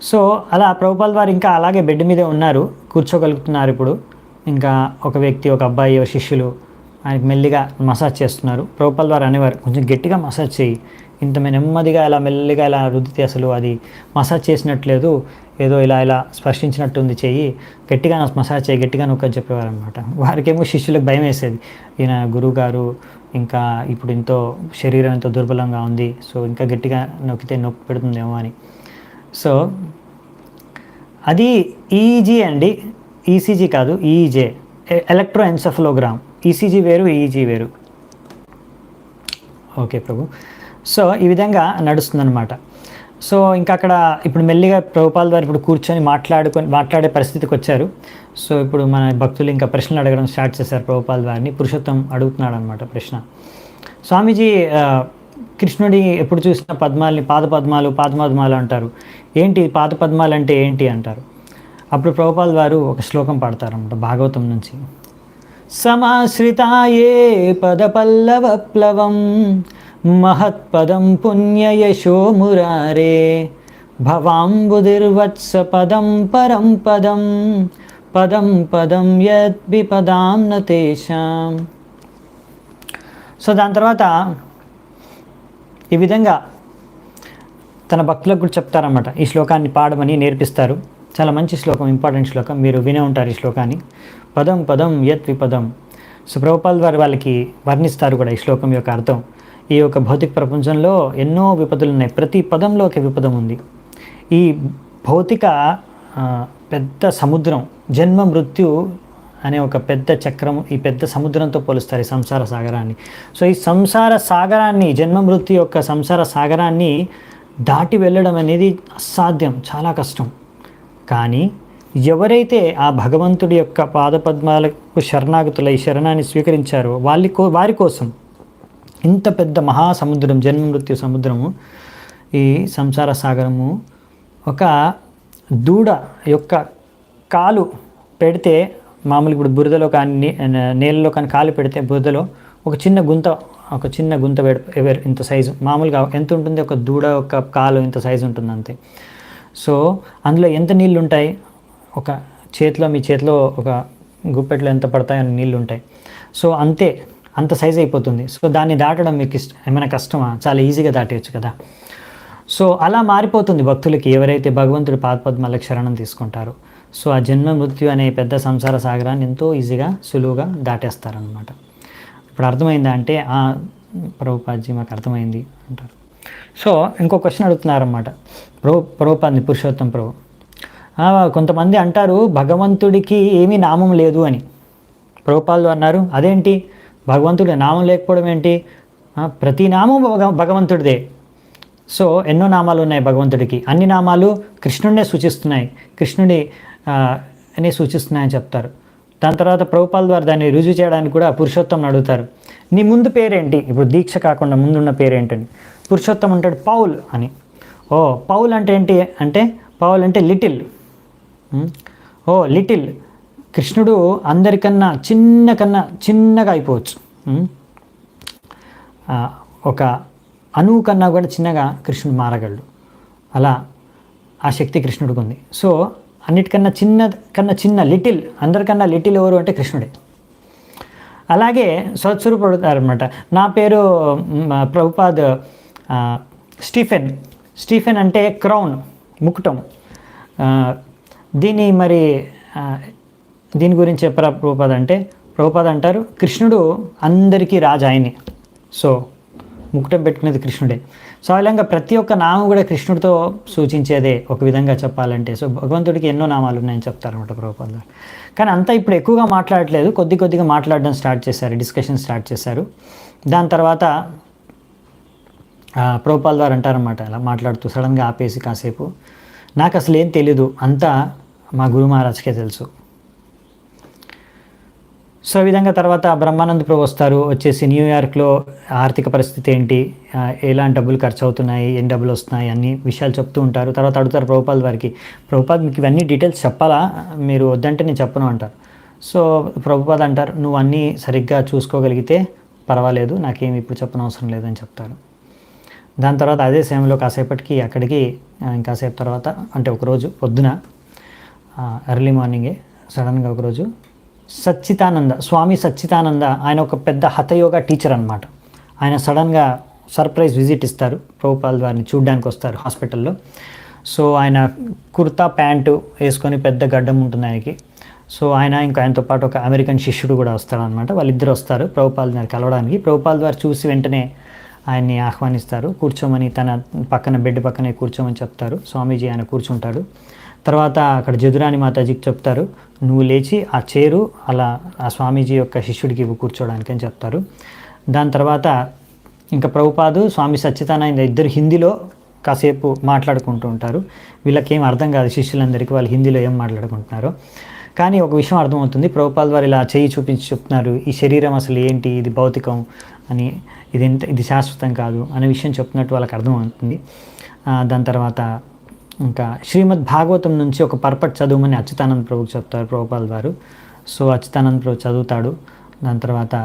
సో అలా ప్రభుపాల్ వారు ఇంకా అలాగే బెడ్ మీదే ఉన్నారు, కూర్చోగలుగుతున్నారు. ఇప్పుడు ఇంకా ఒక వ్యక్తి, ఒక అబ్బాయి, శిష్యులు ఆయనకి మెల్లిగా మసాజ్ చేస్తున్నారు. ప్రభుపాల్ వారు అనేవారు, కొంచెం గట్టిగా మసాజ్ చేయి, ఇంత నెమ్మదిగా ఇలా మెల్లిగా ఇలా రుద్దితే అసలు అది మసాజ్ చేసినట్లేదు, ఏదో ఇలా స్పర్శించినట్టుంది, చెయ్యి గట్టిగా మసాజ్ చేయి, గట్టిగా నొక్కని చెప్పేవారు అనమాట. వారికేమో శిష్యులకు భయం వేసేది, ఈయన గురువు గారు ఇంకా ఇప్పుడు శరీరం ఎంతో దుర్బలంగా ఉంది, సో ఇంకా గట్టిగా నొక్కితే నొప్పి పెడుతుందేమో అని. సో అది ఈజీ అండి, ఈసీజీ కాదు, ఈజే, ఎలక్ట్రోఎన్సెఫలోగ్రామ్. ఈసీజీ వేరు, ఈజీ వేరు. ఓకే ప్రభు. సో ఈ విధంగా నడుస్తుందన్నమాట. సో ఇంకా అక్కడ ఇప్పుడు మెల్లిగా ప్రభుపాల్ వారు ఇప్పుడు కూర్చొని మాట్లాడే పరిస్థితికి వచ్చారు. సో ఇప్పుడు మన భక్తులు ఇంకా ప్రశ్నలు అడగడం స్టార్ట్ చేశారు ప్రభుపాల్ వారిని. పురుషోత్తం అడుగుతున్నాడు అనమాట ప్రశ్న, స్వామీజీ కృష్ణుడి ఎప్పుడు చూసిన పాదపద్మాలు అంటారు, ఏంటి పాదపద్మాలు అంటే ఏంటి అంటారు. అప్పుడు ప్రభుపాల్ వారు ఒక శ్లోకం పాడతారన్నమాట భాగవతం నుంచి. సమాశ్రితాయే పదపల్లవప్లవం మహత్పదం పుణ్యయశో మురారే భవాంబుధిర్వత్స పదం పరం పదం పదం పదం యద్విపదాం నతేషాం. సో దాని తర్వాత ఈ విధంగా తన భక్తులకు కూడా చెప్తారన్నమాట, ఈ శ్లోకాన్ని పాడమని నేర్పిస్తారు. చాలా మంచి శ్లోకం, ఇంపార్టెంట్ శ్లోకం, మీరు వినే ఉంటారు ఈ శ్లోకాన్ని. పదం పదం యత్ విపదం. సో ప్రభుపాల్ వారు వాళ్ళకి వర్ణిస్తారు కూడా ఈ శ్లోకం యొక్క అర్థం. ఈ యొక్క భౌతిక ప్రపంచంలో ఎన్నో విపదలు ఉన్నాయి. ప్రతి పదంలో ఒక విపదం ఉంది. ఈ భౌతిక పెద్ద సముద్రం, జన్మ మృత్యు అనే ఒక పెద్ద చక్రం, ఈ పెద్ద సముద్రంతో పోలుస్తారు ఈ సంసార సాగరాన్ని. సో ఈ సంసార సాగరాన్ని, జన్మ మృత్యు యొక్క సంసార సాగరాన్ని దాటి వెళ్ళడం అనేది అసాధ్యం, చాలా కష్టం. కానీ ఎవరైతే ఆ భగవంతుడి యొక్క పాదపద్మాలకు శరణాగతులై శరణాన్ని స్వీకరించారో వారి కోసం ఇంత పెద్ద మహాసముద్రం, జన్మ మృత్యు సముద్రము, ఈ సంసార సాగరము ఒక దూడ యొక్క కాలు పెడితే, మామూలు ఇప్పుడు బురదలో కానీ నేలలో కానీ కాలు పెడితే బురదలో ఒక చిన్న గుంత ఇంత సైజు, మామూలుగా ఎంత ఉంటుంది, ఒక దూడ యొక్క కాలు ఇంత సైజు ఉంటుంది అంతే. సో అందులో ఎంత నీళ్ళు ఉంటాయి, ఒక మీ చేతిలో ఒక గుప్పెట్లో ఎంత పడతాయో అన్ని నీళ్ళు ఉంటాయి. సో అంత సైజ్ అయిపోతుంది. సో దాన్ని దాటడం మీకు ఏమైనా కష్టమా? చాలా ఈజీగా దాటేయచ్చు కదా. సో అలా మారిపోతుంది భక్తులకి ఎవరైతే భగవంతుడి పాదపద్మాలకు శరణం తీసుకుంటారో. సో ఆ జన్మ మృత్యు అనే పెద్ద సంసార సాగరాన్ని ఎంతో ఈజీగా సులువుగా దాటేస్తారనమాట. ఇప్పుడు అర్థమైందా అంటే, ప్రభుపాద్జీ మాకు అర్థమైంది అంటారు. సో ఇంకో క్వశ్చన్ అడుగుతున్నారన్నమాట ప్రభుపాద్ని, పురుషోత్తం ప్రభు. కొంతమంది అంటారు భగవంతుడికి ఏమీ నామం లేదు అని. ప్రభుపాదులు అన్నారు అదేంటి, భగవంతుడి నామం లేకపోవడం ఏంటి? ప్రతి నామం భగవంతుడిదే. సో ఎన్నో నామాలు ఉన్నాయి భగవంతుడికి, అన్ని నామాలు కృష్ణుడినే సూచిస్తున్నాయి, కృష్ణుడి అనే సూచిస్తున్నాయని చెప్తారు. దాని తర్వాత ప్రభుపాల ద్వారా దాన్ని రుజువు చేయడానికి కూడా పురుషోత్తం అడుగుతారు, నీ ముందు పేరేంటి? ఇప్పుడు దీక్ష కాకుండా ముందున్న పేరేంటని. పురుషోత్తం అంటాడు పౌల్ అని. పౌల్ అంటే ఏంటి అంటే, పౌల్ అంటే లిటిల్. లిటిల్. కృష్ణుడు అందరికన్నా చిన్నగా అయిపోవచ్చు. ఒక అణువు కన్నా కూడా చిన్నగా కృష్ణుడు మారగలడు. అలా ఆ శక్తి కృష్ణుడికి ఉంది. సో అన్నిటికన్నా చిన్న లిటిల్, అందరికన్నా లిటిల్ ఎవరు అంటే కృష్ణుడే. అలాగే సత్స్వరూపుడు అడుగుతారనమాట, నా పేరు ప్రభుపాద్ స్టీఫెన్ అంటే క్రౌన్, ముకుటం. దీని గురించి చెప్పరా ప్రభుపాద్ అంటే, ప్రభుపాద్ అంటారు కృష్ణుడు అందరికీ రాజు ఆయనే. సో ముకుటం పెట్టుకునేది కృష్ణుడే. సో అలాగా ప్రతి ఒక్క నామం కూడా కృష్ణుడితో సూచించేదే ఒక విధంగా చెప్పాలంటే. సో భగవంతుడికి ఎన్నో నామాలు ఉన్నాయని చెప్తారన్నమాట ప్రభుపాద్. కానీ అంతా ఇప్పుడు ఎక్కువగా మాట్లాడట్లేదు, కొద్దిగా మాట్లాడడం స్టార్ట్ చేశారు, డిస్కషన్ స్టార్ట్ చేశారు. దాని తర్వాత ప్రభుపాద్ గారు అంటారన్నమాట, అలా మాట్లాడుతూ సడన్గా ఆపేసి కాసేపు, నాకు అసలు ఏం తెలీదు, అంతా మా గురు మహారాజ్కే తెలుసు. సో ఈ విధంగా తర్వాత బ్రహ్మానంద ప్రభు వచ్చేసి న్యూయార్క్లో ఆర్థిక పరిస్థితి ఏంటి, ఎలాంటి డబ్బులు ఖర్చు అవుతున్నాయి, ఎన్ని డబ్బులు వస్తున్నాయి, అన్ని విషయాలు చెప్తూ ఉంటారు. తర్వాత అడుగుతారు ప్రభుపాద్ వారికి, ప్రభుపాద్ మీకు ఇవన్నీ డీటెయిల్స్ చెప్పాలా, మీరు వద్దంటే నేను చెప్పను అంటారు. సో ప్రభుపాద్ అంటారు, నువ్వు అన్నీ సరిగ్గా చూసుకోగలిగితే పర్వాలేదు, నాకేమి ఇప్పుడు చెప్పనవసరం లేదని చెప్తారు. దాని తర్వాత అదే సమయంలో కాసేపటికి అక్కడికి ఇంకాసేపు తర్వాత, అంటే ఒకరోజు పొద్దున ఎర్లీ మార్నింగే సడన్గా ఒకరోజు స్వామి సచ్చిదానంద, ఆయన ఒక పెద్ద హఠయోగా టీచర్ అనమాట. ఆయన సడన్గా సర్ప్రైజ్ విజిట్ ఇస్తారు, ప్రభుపాల్ వారిని చూడడానికి వస్తారు హాస్పిటల్లో. సో ఆయన కుర్తా ప్యాంటు వేసుకొని పెద్ద గడ్డం ఉంటుంది ఆయనకి. సో ఆయనతో పాటు ఒక అమెరికన్ శిష్యుడు కూడా వస్తాడనమాట. వాళ్ళిద్దరు వస్తారు ప్రభుపాల్ వారిని కలవడానికి. ప్రభుపాల్ వారు చూసి వెంటనే ఆయన్ని ఆహ్వానిస్తారు, కూర్చోమని, తన బెడ్ పక్కనే కూర్చోమని చెప్తారు. స్వామీజీ ఆయన కూర్చుంటాడు. తర్వాత అక్కడ జదురాని మాతాజీకి చెప్తారు, నువ్వు లేచి ఆ చేరు అలా ఆ స్వామీజీ యొక్క శిష్యుడికి కూర్చోడానికి అని చెప్తారు. దాని తర్వాత ఇంకా ప్రభుపాదు స్వామి సచ్చిదానంద ఇద్దరు హిందీలో కాసేపు మాట్లాడుకుంటూ ఉంటారు. వీళ్ళకేం అర్థం కాదు శిష్యులందరికీ, వాళ్ళు హిందీలో ఏం మాట్లాడుకుంటున్నారో. కానీ ఒక విషయం అర్థమవుతుంది, ప్రభుపాద్ వారు ఇలా చేయి చూపించి చెప్తున్నారు, ఈ శరీరం అసలు ఏంటి, ఇది భౌతికం అని, ఇది శాశ్వతం కాదు అనే విషయం చెప్తున్నట్టు వాళ్ళకి అర్థమవుతుంది. దాని తర్వాత ఇంకా శ్రీమద్ భాగవతం నుంచి ఒక పర్పట్ చదువుమని అచ్యుతానంద ప్రభుకి చెప్తారు ప్రభుపాద్ వారు. సో అచ్యుతానంద ప్రభు చదువుతాడు. దాని తర్వాత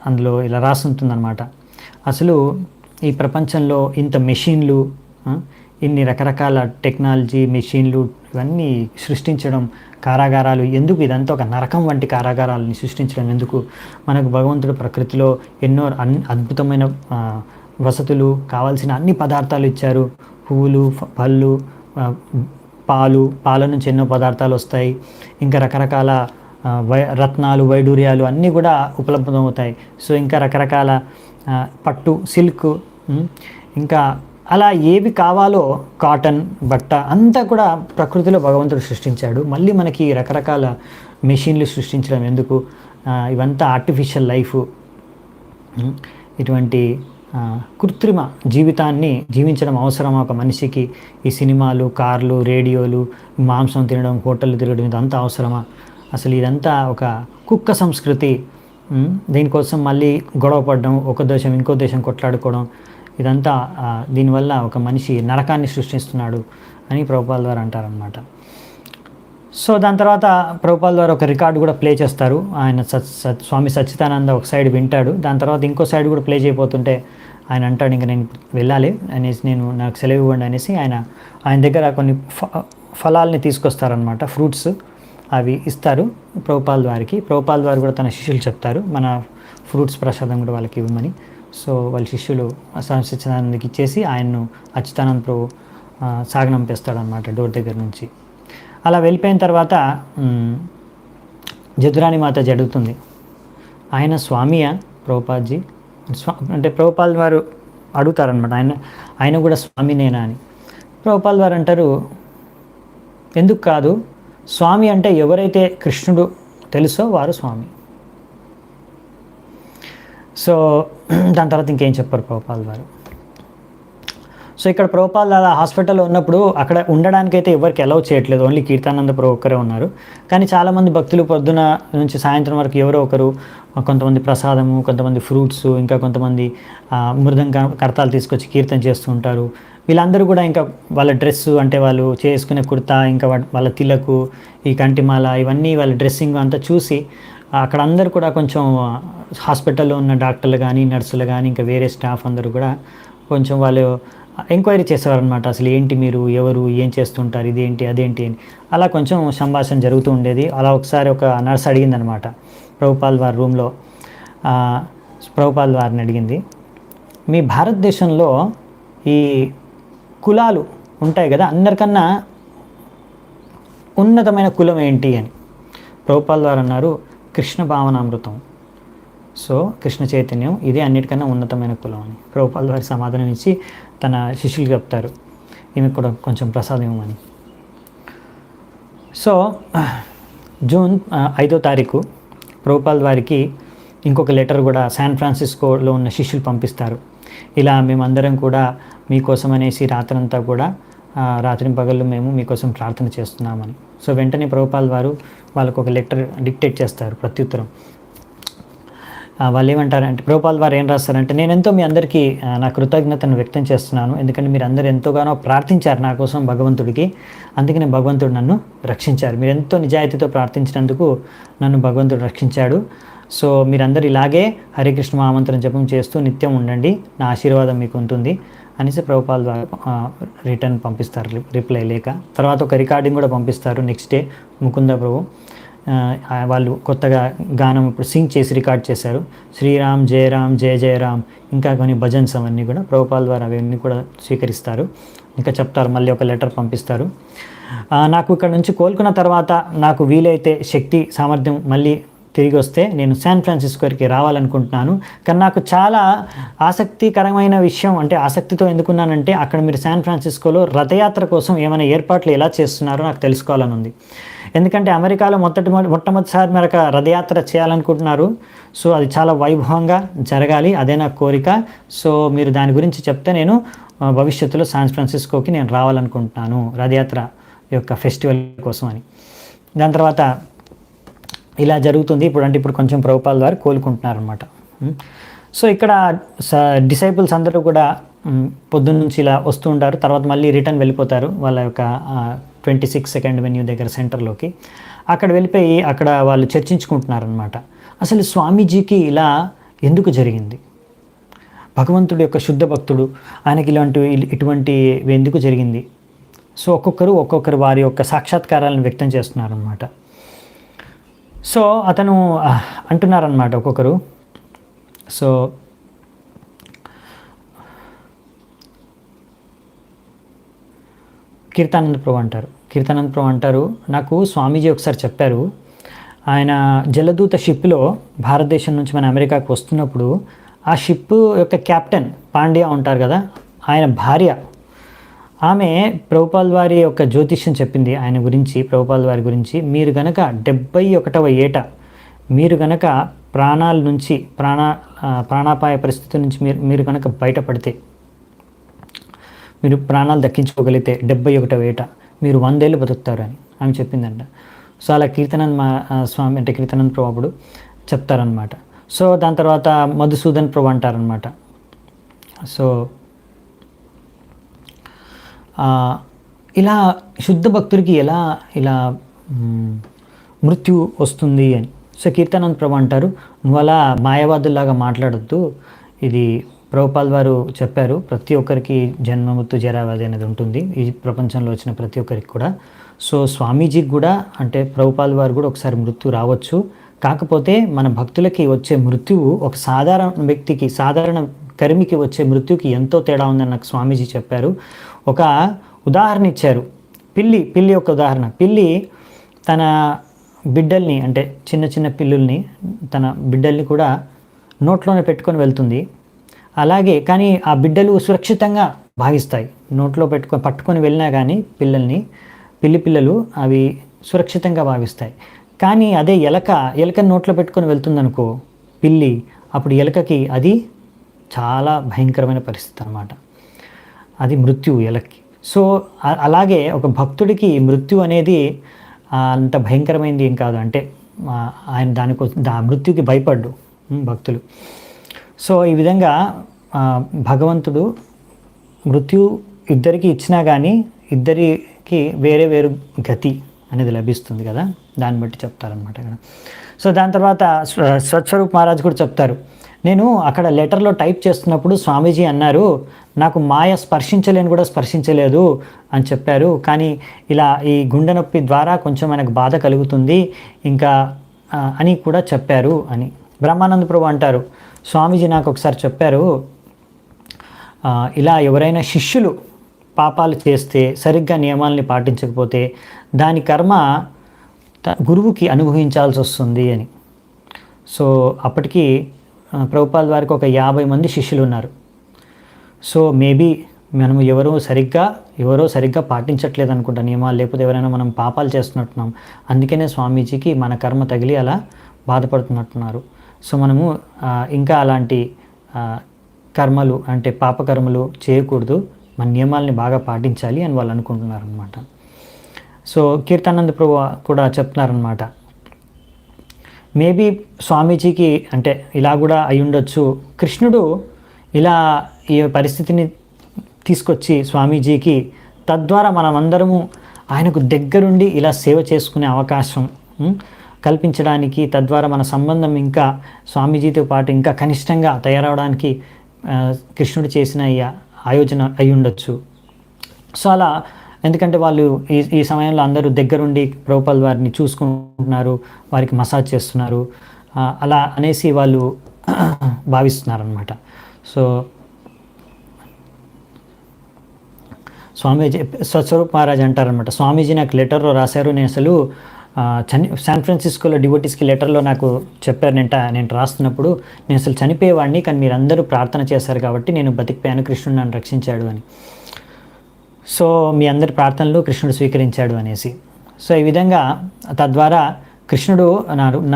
అందులో ఇలా రాసుంటుందన్నమాట, అసలు ఈ ప్రపంచంలో ఇంత మెషిన్లు, ఇన్ని రకరకాల టెక్నాలజీ, మెషిన్లు ఇవన్నీ సృష్టించడం, కారాగారాలు ఎందుకు, ఇదంతా ఒక నరకం వంటి కారాగారాలని సృష్టించడం ఎందుకు? మనకు భగవంతుడు ప్రకృతిలో ఎన్నో అద్భుతమైన వసతులు, కావాల్సిన అన్ని పదార్థాలు ఇచ్చారు. పువ్వులు, పళ్ళు, పాల నుంచి ఎన్నో పదార్థాలు వస్తాయి. ఇంకా రకరకాల రత్నాలు, వైడూర్యాలు అన్నీ కూడా ఉపలబ్ధమవుతాయి. సో ఇంకా రకరకాల పట్టు, సిల్క్, ఇంకా అలా ఏవి కావాలో కాటన్, బట్ట అంతా కూడా ప్రకృతిలో భగవంతుడు సృష్టించాడు. మళ్ళీ మనకి రకరకాల మెషిన్లు సృష్టించడం ఎందుకు? ఇవంతా ఆర్టిఫిషియల్ లైఫ్, ఇటువంటి కృత్రిమ జీవితాన్ని జీవించడం అవసరమా ఒక మనిషికి? ఈ సినిమాలు, కార్లు, రేడియోలు, మాంసం తినడం, హోటళ్ళు తిరగడం ఇదంతా అవసరమా? అసలు ఇదంతా ఒక కుక్క సంస్కృతి. దీనికోసం మళ్ళీ గొడవ పడడం, ఒక దేశం ఇంకో దేశం కొట్లాడుకోవడం, ఇదంతా దీనివల్ల ఒక మనిషి నరకాన్ని సృష్టిస్తున్నాడు అని ప్రభుపాల్ వారు అంటారనమాట. సో దాని తర్వాత ప్రభుపాల్ వారు ఒక రికార్డు కూడా ప్లే చేస్తారు. ఆయన స్వామి సచ్చిదానంద ఒక సైడ్ వింటాడు, దాని తర్వాత ఇంకో సైడ్ కూడా ప్లే చేయబోతుంటే ఆయన అంటాడు, ఇంకా నేను వెళ్ళాలి అనేసి, నాకు సెలవు ఇవ్వండి అనేసి ఆయన దగ్గర కొన్ని ఫలాల్ని తీసుకొస్తారనమాట, ఫ్రూట్స్ అవి ఇస్తారు ప్రభుపాల్ వారికి. ప్రభుపాల్ వారు కూడా తన శిష్యులు చెప్తారు, మన ఫ్రూట్స్ ప్రసాదం కూడా వాళ్ళకి ఇవ్వమని. సో వాళ్ళ శిష్యులు స్వామి సచ్చిదానందకి ఇచ్చేసి ఆయన్ను అచ్యుతానంద ప్రభు సాగనంపేస్తాడనమాట డోర్ దగ్గర నుంచి. అలా వెళ్ళిపోయిన తర్వాత జదురాణి మాత జరుగుతుంది. ఆయన స్వామియా ప్రభుపాద్జీ? అంటే ప్రభుపాల్ వారు అడుగుతారనమాట, ఆయన కూడా స్వామినేనా అని. ప్రభుపాల్ వారు అంటారు, ఎందుకు కాదు, స్వామి అంటే ఎవరైతే కృష్ణుడు తెలుసో వారు స్వామి. సో దాని తర్వాత ఇంకేం చెప్పారు ప్రభుపాల్ వారు. సో ఇక్కడ ప్రభుపాల్ అలా హాస్పిటల్లో ఉన్నప్పుడు అక్కడ ఉండడానికైతే ఎవరికి అలౌ చేయట్లేదు, ఓన్లీ కీర్తానంద ప్రభు ఒక్కరే ఉన్నారు. కానీ చాలామంది భక్తులు పొద్దున నుంచి సాయంత్రం వరకు ఎవరో ఒకరు, కొంతమంది ప్రసాదము, కొంతమంది ఫ్రూట్స్, ఇంకా కొంతమంది మృదంగ కర్తాలు తీసుకొచ్చి కీర్తన చేస్తూ ఉంటారు. వీళ్ళందరూ కూడా ఇంకా వాళ్ళ డ్రెస్సు, అంటే వాళ్ళు చేసుకునే కుర్తా, ఇంకా వాళ్ళ తిలకు, ఈ కంటిమాల, ఇవన్నీ వాళ్ళ డ్రెస్సింగ్ అంతా చూసి అక్కడ అందరూ కూడా కొంచెం హాస్పిటల్లో ఉన్న డాక్టర్లు కానీ, నర్సులు కానీ, ఇంకా వేరే స్టాఫ్ అందరూ కూడా కొంచెం వాళ్ళు ఎంక్వైరీ చేసేవారనమాట. అసలు ఏంటి, మీరు ఎవరు, ఏం చేస్తుంటారు, ఇదేంటి అదేంటి అని. అలా కొంచెం సంభాషణ జరుగుతూ ఉండేది. అలా ఒకసారి ఒక నర్స్ అడిగిందనమాట ప్రభుపాల్ వారి రూమ్లో, ప్రభుపాల్ వారిని అడిగింది, మీ భారతదేశంలో ఈ కులాలు ఉంటాయి కదా, అందరికన్నా ఉన్నతమైన కులం ఏంటి అని. ప్రభుపాల్ వారు అన్నారు, కృష్ణ భావనామృతం. సో కృష్ణ చైతన్యం ఇది అన్నిటికన్నా ఉన్నతమైన కులం అని ప్రభుపాల్ వారి సమాధానం ఇచ్చి తన శిష్యులు చెప్తారు, ఈమె కూడా కొంచెం ప్రసాదం ఇవ్వమని. సో జూన్ 5వ తారీఖు ప్రభుపాల్ వారికి ఇంకొక లెటర్ కూడా శాన్ ఫ్రాన్సిస్కోలో ఉన్న శిష్యులు పంపిస్తారు. ఇలా మేమందరం కూడా మీకోసం అనేసి రాత్రంతా కూడా రాత్రింపగళ్ళు మేము మీకోసం ప్రార్థన చేస్తున్నామని. సో వెంటనే ప్రభుపాల్ వారు వాళ్ళకు ఒక లెటర్ డిక్టేట్ చేస్తారు, ప్రత్యుత్తరం. వాళ్ళు ఏమంటారంటే, ప్రభుపాల్ వారు ఏం రాస్తారంటే, నేను ఎంతో మీ అందరికీ నా కృతజ్ఞతను వ్యక్తం చేస్తున్నాను, ఎందుకంటే మీరు అందరూ ఎంతోగానో ప్రార్థించారు నా కోసం భగవంతుడికి, అందుకనే భగవంతుడు నన్ను రక్షించారు. మీరు ఎంతో నిజాయితీతో ప్రార్థించినందుకు నన్ను భగవంతుడు రక్షించాడు. సో మీరందరూ ఇలాగే హరే కృష్ణ మహామంత్రం జపం చేస్తూ నిత్యం ఉండండి, నా ఆశీర్వాదం మీకు ఉంటుంది అనేసి ప్రభుపాల్ వారు రిటర్న్ పంపిస్తారు, రిప్లై లేక. తర్వాత ఒక రికార్డింగ్ కూడా పంపిస్తారు నెక్స్ట్ డే. ముకుంద ప్రభు వాళ్ళు కొత్తగా గానం ఇప్పుడు సింగ్ చేసి రికార్డ్ చేశారు, శ్రీరామ్ జయ రామ్ జయ జయ రామ్, ఇంకా కొన్ని భజన్స్ అవన్నీ కూడా ప్రభుపాల్ వారు అవన్నీ కూడా స్వీకరిస్తారు. ఇంకా చెప్తారు, మళ్ళీ ఒక లెటర్ పంపిస్తారు, నాకు ఇక్కడ నుంచి కోలుకున్న తర్వాత నాకు వీలైతే శక్తి సామర్థ్యం మళ్ళీ తిరిగి వస్తే నేను శాన్ ఫ్రాన్సిస్కోకి రావాలనుకుంటున్నాను. కానీ నాకు చాలా ఆసక్తికరమైన విషయం, అంటే ఆసక్తితో ఎందుకున్నానంటే, అక్కడ మీరు శాన్ ఫ్రాన్సిస్కోలో రథయాత్ర కోసం ఏమైనా ఏర్పాట్లు ఎలా చేస్తున్నారో నాకు తెలుసుకోవాలని ఉంది. ఎందుకంటే అమెరికాలో మొట్టమొదటిసారి మరి రథయాత్ర చేయాలనుకుంటున్నారు. సో అది చాలా వైభవంగా జరగాలి, అదే నా కోరిక. సో మీరు దాని గురించి చెప్తే నేను భవిష్యత్తులో శాన్ ఫ్రాన్సిస్కోకి నేను రావాలనుకుంటున్నాను రథయాత్ర యొక్క ఫెస్టివల్ కోసం అని. దాని తర్వాత ఇలా జరుగుతుంది. ఇప్పుడు కొంచెం ప్రభుపాల్ వారు కోలుకుంటున్నారనమాట. సో ఇక్కడ డిసైపుల్స్ అందరూ కూడా పొద్దున్న నుంచి ఇలా వస్తూ ఉంటారు, తర్వాత మళ్ళీ రిటర్న్ వెళ్ళిపోతారు వాళ్ళ యొక్క 26 సెకండ్ వెన్యూ దగ్గర సెంటర్లోకి. అక్కడ వెళ్ళిపోయి అక్కడ వాళ్ళు చర్చించుకుంటున్నారనమాట, అసలు స్వామీజీకి ఇలా ఎందుకు జరిగింది, భగవంతుడి యొక్క శుద్ధ భక్తుడు, ఆయనకి ఇటువంటి ఎందుకు జరిగింది. సో ఒక్కొక్కరు వారి యొక్క సాక్షాత్కారాలను వ్యక్తం చేస్తున్నారనమాట. సో అతను అంటున్నారనమాట ఒక్కొక్కరు. సో కీర్తానంద ప్రభు అంటారు, నాకు స్వామీజీ ఒకసారి చెప్పారు, ఆయన జలదూత షిప్లో భారతదేశం నుంచి మన అమెరికాకు వస్తున్నప్పుడు ఆ షిప్ యొక్క కెప్టెన్ పాండ్యా ఉంటారు కదా, ఆయన భార్య, ఆమె ప్రభుపాల్ వారి యొక్క జ్యోతిష్యం చెప్పింది ఆయన గురించి, ప్రభుపాల్ వారి గురించి. మీరు గనక 71వ ఏట మీరు గనక ప్రాణాల నుంచి ప్రాణాపాయ పరిస్థితి నుంచి మీరు కనుక బయటపడితే, మీరు ప్రాణాలు దక్కించుకోగలిగితే 71వ ఏట మీరు 100 ఏళ్ళు బతుకుతారని ఆమె చెప్పిందంట. సో అలా కీర్తనంద్ స్వామి అంటే కీర్తనంద్ ప్రభు అప్పుడు చెప్తారనమాట. సో దాని తర్వాత మధుసూదన్ ప్రభు అంటారనమాట. సో ఇలా శుద్ధ భక్తుడికి ఎలా ఇలా మృత్యు వస్తుంది అని. సో కీర్తనంద్ ప్రభు అంటారు, నువ్వు అలా మాయావాదుల్లాగా మాట్లాడొద్దు, ఇది ప్రభుపాల్ వారు చెప్పారు, ప్రతి ఒక్కరికి జన్మ మృత్యు జరావ్యాధి అనేది ఉంటుంది ఈ ప్రపంచంలో వచ్చిన ప్రతి ఒక్కరికి కూడా. సో స్వామీజీకి కూడా అంటే ప్రభుపాల్ వారు కూడా ఒకసారి మృత్యు రావచ్చు, కాకపోతే మన భక్తులకి వచ్చే మృత్యువు ఒక సాధారణ వ్యక్తికి, సాధారణ కర్మికి వచ్చే మృత్యుకి ఎంతో తేడా ఉందని నాకు స్వామీజీ చెప్పారు. ఒక ఉదాహరణ ఇచ్చారు, పిల్లి యొక్క ఉదాహరణ. పిల్లి తన బిడ్డల్ని అంటే చిన్న చిన్న పిల్లుల్ని, తన బిడ్డల్ని కూడా నోట్లోనే పెట్టుకొని వెళ్తుంది. అలాగే కానీ ఆ బిడ్డలు సురక్షితంగా భావిస్తాయి, నోట్లో పట్టుకొని వెళ్ళినా కానీ పిల్లలు అవి సురక్షితంగా భావిస్తాయి. కానీ అదే ఎలక నోట్లో పెట్టుకొని వెళ్తుందనుకో పిల్లి, అప్పుడు ఎలకకి అది చాలా భయంకరమైన పరిస్థితి అన్నమాట, అది మృత్యు ఎలక్కి. సో అలాగే ఒక భక్తుడికి మృత్యు అనేది అంత భయంకరమైనది ఏం కాదు, అంటే ఆయన దానికోసం మృత్యుకి భయపడ్డు భక్తులు. సో ఈ విధంగా భగవంతుడు మృత్యు ఇద్దరికి ఇచ్చినా కానీ ఇద్దరికి వేరే వేరు గతి అనేది లభిస్తుంది కదా, దాన్ని బట్టి చెప్తారనమాట ఇక్కడ. సో దాని తర్వాత స్వస్వరూప్ మహారాజ్ కూడా చెప్తారు, నేను అక్కడ లెటర్లో టైప్ చేస్తున్నప్పుడు స్వామీజీ అన్నారు, నాకు మాయ స్పర్శించలేని కూడా స్పర్శించలేదు అని చెప్పారు, కానీ ఇలా ఈ గుండె నొప్పి ద్వారా కొంచెం మనకు బాధ కలుగుతుంది ఇంకా అని కూడా చెప్పారు అని. బ్రహ్మానంద ప్రభు అంటారు, స్వామీజీ నాకు ఒకసారి చెప్పారు, ఇలా ఎవరైనా శిష్యులు పాపాలు చేస్తే, సరిగ్గా నియమాలని పాటించకపోతే దాని కర్మ గురువుకి అనుభవించాల్సి వస్తుంది అని. సో అప్పటికి ప్రభుపాల్ వారికి ఒక 50 మంది శిష్యులు ఉన్నారు. సో మేబీ మనం ఎవరో సరిగ్గా పాటించట్లేదు అనుకుంటా నియమాలు, లేకపోతే ఎవరైనా మనం పాపాలు చేస్తున్నట్టున్నాం, అందుకనే స్వామీజీకి మన కర్మ తగిలి అలా బాధపడుతున్నట్టున్నారు. సో మనము ఇంకా అలాంటి కర్మలు అంటే పాపకర్మలు చేయకూడదు, మన నియమాల్ని బాగా పాటించాలి అని వాళ్ళు అనుకుంటున్నారు అనమాట. సో కీర్తనానంద ప్రభు కూడా చెప్తున్నారనమాట, మేబీ స్వామీజీకి అంటే ఇలా కూడా అయి ఉండొచ్చు, కృష్ణుడు ఇలా ఈ పరిస్థితిని తీసుకొచ్చి స్వామీజీకి, తద్వారా మనమందరము ఆయనకు దగ్గరుండి ఇలా సేవ చేసుకునే అవకాశం కల్పించడానికి, తద్వారా మన సంబంధం ఇంకా స్వామీజీతో పాటు ఇంకా కనిష్టంగా తయారవడానికి కృష్ణుడు చేసిన ఈ ఆయోజన అయి ఉండొచ్చు. సో అలా ఎందుకంటే వాళ్ళు ఈ సమయంలో అందరూ దగ్గరుండి ప్రభుపాల్ వారిని చూసుకుంటున్నారు, వారికి మసాజ్ చేస్తున్నారు, అలా అనేసి వాళ్ళు భావిస్తున్నారనమాట. సో స్వామీజీ స్వస్వరూప్ మహారాజ్ అంటారనమాట, స్వామీజీ నాకు లెటర్లో రాశారు, నేను అసలు శాన్ ఫ్రాన్సిస్కోలో డివోటీస్కి లెటర్లో నాకు చెప్పారు, నేను రాస్తున్నప్పుడు నేను అసలు చనిపోయేవాడిని, కానీ మీరు అందరూ ప్రార్థన చేశారు కాబట్టి నేను బతికిపోయాను, కృష్ణుడు నన్ను రక్షించాడు అని. సో మీ అందరి ప్రార్థనలు కృష్ణుడు స్వీకరించాడు అనేసి. సో ఈ విధంగా తద్వారా కృష్ణుడు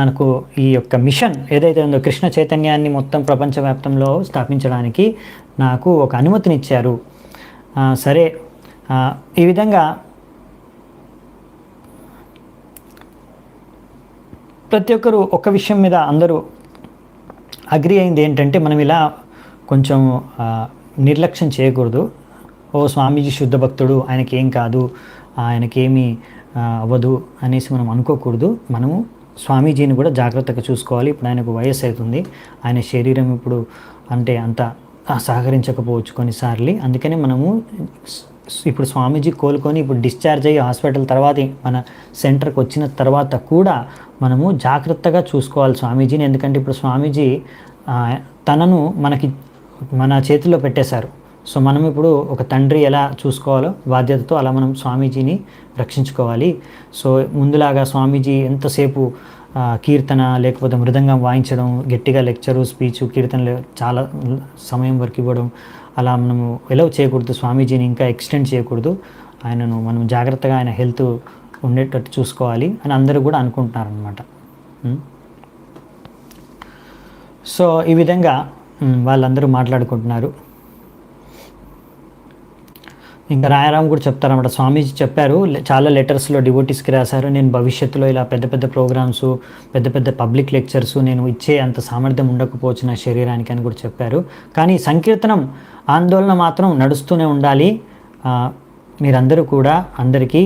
నాకు ఈ యొక్క మిషన్ ఏదైతే ఉందో కృష్ణ చైతన్యాన్ని మొత్తం ప్రపంచవ్యాప్తంలో స్థాపించడానికి నాకు ఒక అనుమతినిచ్చారు. సరే, ఈ విధంగా ప్రతి ఒక్కరు ఒక విషయం మీద అందరూ అగ్రి అయింది ఏంటంటే, మనం ఇలా కొంచెం నిర్లక్ష్యం చేయకూడదు. ఓ స్వామీజీ శుద్ధ భక్తుడు, ఆయనకి ఏం కాదు, ఆయనకేమీ అవ్వదు అనేసి మనం అనుకోకూడదు. మనము స్వామీజీని కూడా జాగ్రత్తగా చూసుకోవాలి. ఇప్పుడు ఆయనకు వయస్సు అవుతుంది, ఆయన శరీరం ఇప్పుడు అంటే అంత సహకరించకపోవచ్చు కొన్నిసార్లు. అందుకని మనము ఇప్పుడు స్వామీజీ కోలుకొని ఇప్పుడు డిశ్చార్జ్ అయ్యి హాస్పిటల్ తర్వాత మన సెంటర్కి వచ్చిన తర్వాత కూడా మనము జాగ్రత్తగా చూసుకోవాలి స్వామీజీని. ఎందుకంటే ఇప్పుడు స్వామీజీ తనను మన చేతిలో పెట్టేశారు. సో మనం ఇప్పుడు ఒక తండ్రి ఎలా చూసుకోవాలో బాధ్యతతో అలా మనం స్వామీజీని రక్షించుకోవాలి. సో ముందులాగా స్వామీజీ ఎంతసేపు కీర్తన లేకపోతే మృదంగం వాయించడం, గట్టిగా లెక్చరు, స్పీచు, కీర్తనలు చాలా సమయం వరకు ఇవ్వడం అలా మనము ఎలవ్ చేయకూడదు. స్వామీజీని ఇంకా ఎక్స్టెండ్ చేయకూడదు. ఆయనను మనం జాగ్రత్తగా ఆయన హెల్త్ ఉండేటట్టు చూసుకోవాలి అని అందరూ కూడా అనుకుంటున్నారనమాట. సో ఈ విధంగా వాళ్ళందరూ మాట్లాడుకుంటున్నారు. ఇంకా రాయారాం కూడా చెప్తారన్నమాట. స్వామీజీ చెప్పారు, చాలా లెటర్స్లో డివోటీస్కి రాశారు, నేను భవిష్యత్తులో ఇలా పెద్ద పెద్ద ప్రోగ్రామ్స్, పెద్ద పెద్ద పబ్లిక్ లెక్చర్స్ నేను ఇచ్చే అంత సామర్థ్యం ఉండకపోవచ్చు నా శరీరానికి అని కూడా చెప్పారు. కానీ సంకీర్తనం ఆందోళన మాత్రం నడుస్తూనే ఉండాలి. మీరందరూ కూడా అందరికీ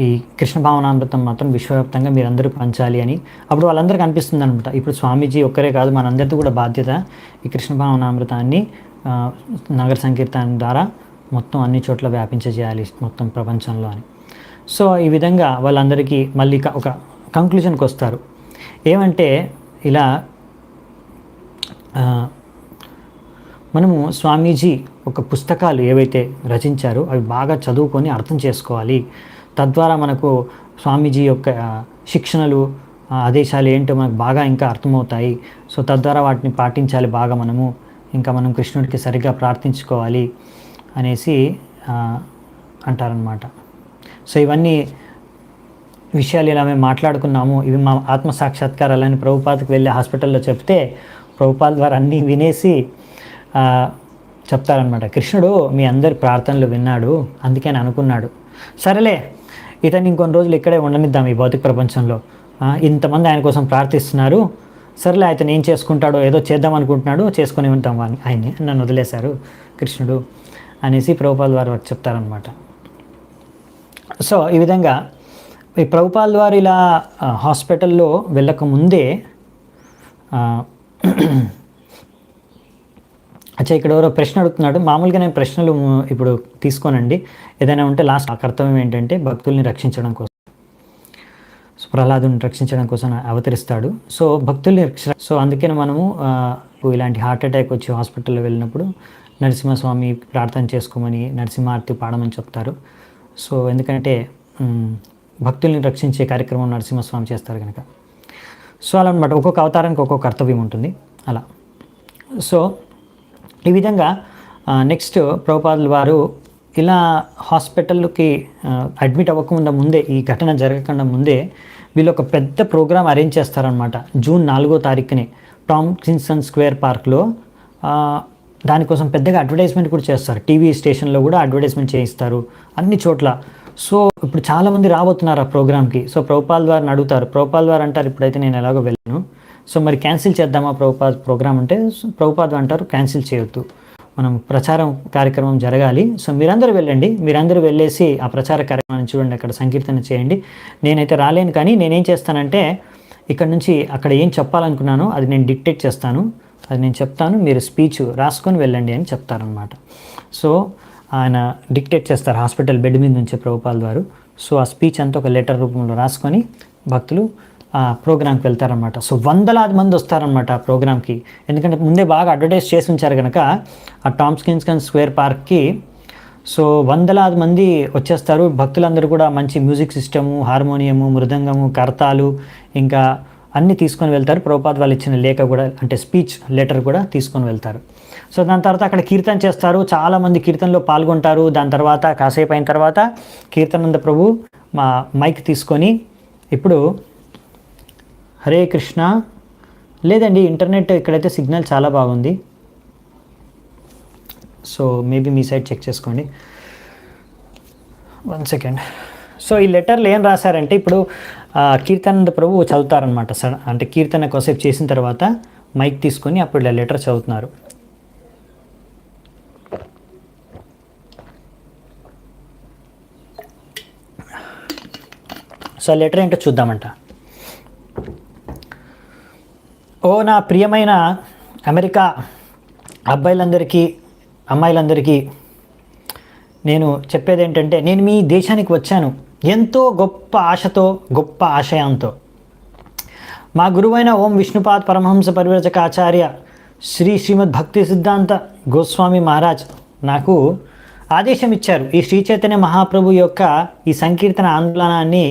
ఈ కృష్ణ భావనామృతం మాత్రం విశ్వవ్యాప్తంగా మీరందరూ పంచాలి అని అప్పుడు వాళ్ళందరికీ అనిపిస్తుంది అనమాట. ఇప్పుడు స్వామీజీ ఒక్కరే కాదు, మనందరితో కూడా బాధ్యత ఈ కృష్ణ భావనామృతాన్ని నగర సంకీర్తన ద్వారా మొత్తం అన్ని చోట్ల వ్యాపించేయాలి మొత్తం ప్రపంచంలో అని. సో ఈ విధంగా వాళ్ళందరికీ మళ్ళీ ఒక కంక్లూజన్కి వస్తారు. ఏమంటే ఇలా మనము స్వామీజీ ఒక పుస్తకాలు ఏవైతే రచించారో అవి బాగా చదువుకొని అర్థం చేసుకోవాలి. తద్వారా మనకు స్వామీజీ యొక్క శిక్షణలు, ఆదేశాలు ఏంటో మనకు బాగా ఇంకా అర్థమవుతాయి. సో తద్వారా వాటిని పాటించాలి బాగా మనము, ఇంకా మనం కృష్ణుడికి సరిగ్గా ప్రార్థించుకోవాలి అనేసి అంటారనమాట. సో ఇవన్నీ విషయాలు ఇలా మేము మాట్లాడుకున్నాము, ఇవి మా ఆత్మసాక్షాత్కారాలని ప్రభుపాదకు వెళ్ళి హాస్పిటల్లో చెప్తే ప్రభుపాద్ వారు అన్నీ వినేసి చెప్తారనమాట, కృష్ణుడు మీ అందరి ప్రార్థనలు విన్నాడు, అందుకని అనుకున్నాడు, సరేలే ఇతన్ని ఇంకొన్ని రోజులు ఇక్కడే ఉండనిద్దాం ఈ భౌతిక ప్రపంచంలో, ఇంతమంది ఆయన కోసం ప్రార్థిస్తున్నారు, సరేలే అతను ఏం చేసుకుంటాడో ఏదో చేద్దాం అనుకుంటున్నాడు, చేసుకొని ఉంటాం ఆయన్ని, నన్ను వదిలేశారు కృష్ణుడు అనేసి ప్రభుపాద్ వారు చెప్తారనమాట. సో ఈ విధంగా ఈ ప్రభుపాద్ వారు ఇలా హాస్పిటల్లో వెళ్ళకముందే అచ్చా ఇక్కడ ఎవరో ప్రశ్న అడుగుతున్నాడు. మామూలుగా నేను ప్రశ్నలు ఇప్పుడు తీసుకోనండి, ఏదైనా ఉంటే లాస్ట్ ఆ కర్తవ్యం ఏంటంటే భక్తుల్ని రక్షించడం కోసం, ప్రహ్లాదుని రక్షించడం కోసం అవతరిస్తాడు. సో భక్తుల్ని సో అందుకని మనము ఇలాంటి హార్ట్ అటాక్ వచ్చి హాస్పిటల్లో వెళ్ళినప్పుడు నరసింహస్వామి ప్రార్థన చేసుకోమని, నరసింహార్తి పాడమని చెప్తారు. సో ఎందుకంటే భక్తుల్ని రక్షించే కార్యక్రమం నరసింహస్వామి చేస్తారు కనుక. సో అలా అనమాట, ఒక్కొక్క అవతారానికి ఒక్కొక్క కర్తవ్యం ఉంటుంది అలా. సో ఈ విధంగా నెక్స్ట్ ప్రభుపాదుల వారు ఇలా హాస్పిటల్కి అడ్మిట్ అవ్వకుండా ముందే, ఈ ఘటన జరగకుండా ముందే వీళ్ళు ఒక పెద్ద ప్రోగ్రామ్ అరేంజ్ చేస్తారనమాట. జూన్ 4వ తారీఖునే టాంకిన్సన్ స్క్వేర్ పార్క్లో దానికోసం పెద్దగా అడ్వర్టైజ్మెంట్ కూడా చేస్తారు. టీవీ స్టేషన్లో కూడా అడ్వర్టైజ్మెంట్ చేయిస్తారు అన్ని చోట్ల. సో ఇప్పుడు చాలామంది రాబోతున్నారు ఆ ప్రోగ్రామ్కి. సో ప్రభుపాద్ వారిని అడుగుతారు, ప్రభుపాద్ వారు అంటారు ఇప్పుడైతే నేను ఎలాగో వెళ్ళను, సో మరి క్యాన్సిల్ చేద్దామా ప్రోగ్రామ్ అంటే ప్రభుపాద్ అంటారు క్యాన్సిల్ చేయొద్దు, మనం ప్రచారం కార్యక్రమం జరగాలి, సో మీరందరూ వెళ్ళండి, మీరందరూ వెళ్ళేసి ఆ ప్రచార కార్యక్రమాన్ని చూడండి, అక్కడ సంకీర్తన చేయండి, నేనైతే రాలేను కానీ నేనేం చేస్తానంటే ఇక్కడ నుంచి అక్కడ ఏం చెప్పాలనుకున్నానో అది నేను డిక్టేట్ చేస్తాను, అది నేను చెప్తాను, మీరు స్పీచ్ రాసుకొని వెళ్ళండి అని చెప్తారనమాట. సో ఆయన డిక్టేట్ చేస్తారు హాస్పిటల్ బెడ్ మీద నుంచే ప్రభుపాద్ వారు. సో ఆ స్పీచ్ అంతా ఒక లెటర్ రూపంలో రాసుకొని భక్తులు ఆ ప్రోగ్రామ్కి వెళ్తారనమాట. సో వందలాది మంది వస్తారనమాట ఆ ప్రోగ్రామ్కి, ఎందుకంటే ముందే బాగా అడ్వర్టైజ్ చేసి ఉంచారు కనుక ఆ టాంకిన్సన్ స్క్వేర్ పార్క్కి. సో వందలాది మంది వచ్చేస్తారు. భక్తులందరూ కూడా మంచి మ్యూజిక్ సిస్టము, హార్మోనియము, మృదంగము, కర్తాలు ఇంకా అన్నీ తీసుకొని వెళ్తారు. ప్రభుపాద్ వాళ్ళు ఇచ్చిన లేఖ కూడా అంటే స్పీచ్ లెటర్ కూడా తీసుకొని వెళ్తారు. సో దాని తర్వాత అక్కడ కీర్తన చేస్తారు, చాలామంది కీర్తనలో పాల్గొంటారు. దాని తర్వాత కాసేపు అయిన తర్వాత కీర్తనంద ప్రభు మా మైక్ తీసుకొని ఇప్పుడు హరే కృష్ణ, లేదండి ఇంటర్నెట్ ఇక్కడైతే సిగ్నల్ చాలా బాగుంది, సో మేబీ మీ సైడ్ చెక్ చేసుకోండి, 1 సెకండ్. సో ఈ లెటర్లు ఏం రాశారంటే ఇప్పుడు కీర్తనంద ప్రభు చదువుతారనమాట. అంటే కీర్తన కొసేపు చేసిన తర్వాత మైక్ తీసుకొని అప్పుడు ఇలా లెటర్ చదువుతున్నారు. సో లెటర్ ఏంటో చూద్దామంట. ఓ నా ప్రియమైన అమెరికా అబ్బాయిలందరికీ అమ్మాయిలందరికీ నేను చెప్పేది ఏంటంటే, నేను మీ దేశానికి వచ్చాను ఎంతో గొప్ప ఆశతో, గొప్ప ఆశయంతో. మా గురువైన ఓం విష్ణుపాద్ పరమహంస పరివ్రజక ఆచార్య శ్రీమద్ భక్తి సిద్ధాంత గోస్వామి మహారాజ్ నాకు ఆదేశం ఇచ్చారు ఈ శ్రీ చైతన్య మహాప్రభు యొక్క ఈ సంకీర్తన ఆందోళనాన్ని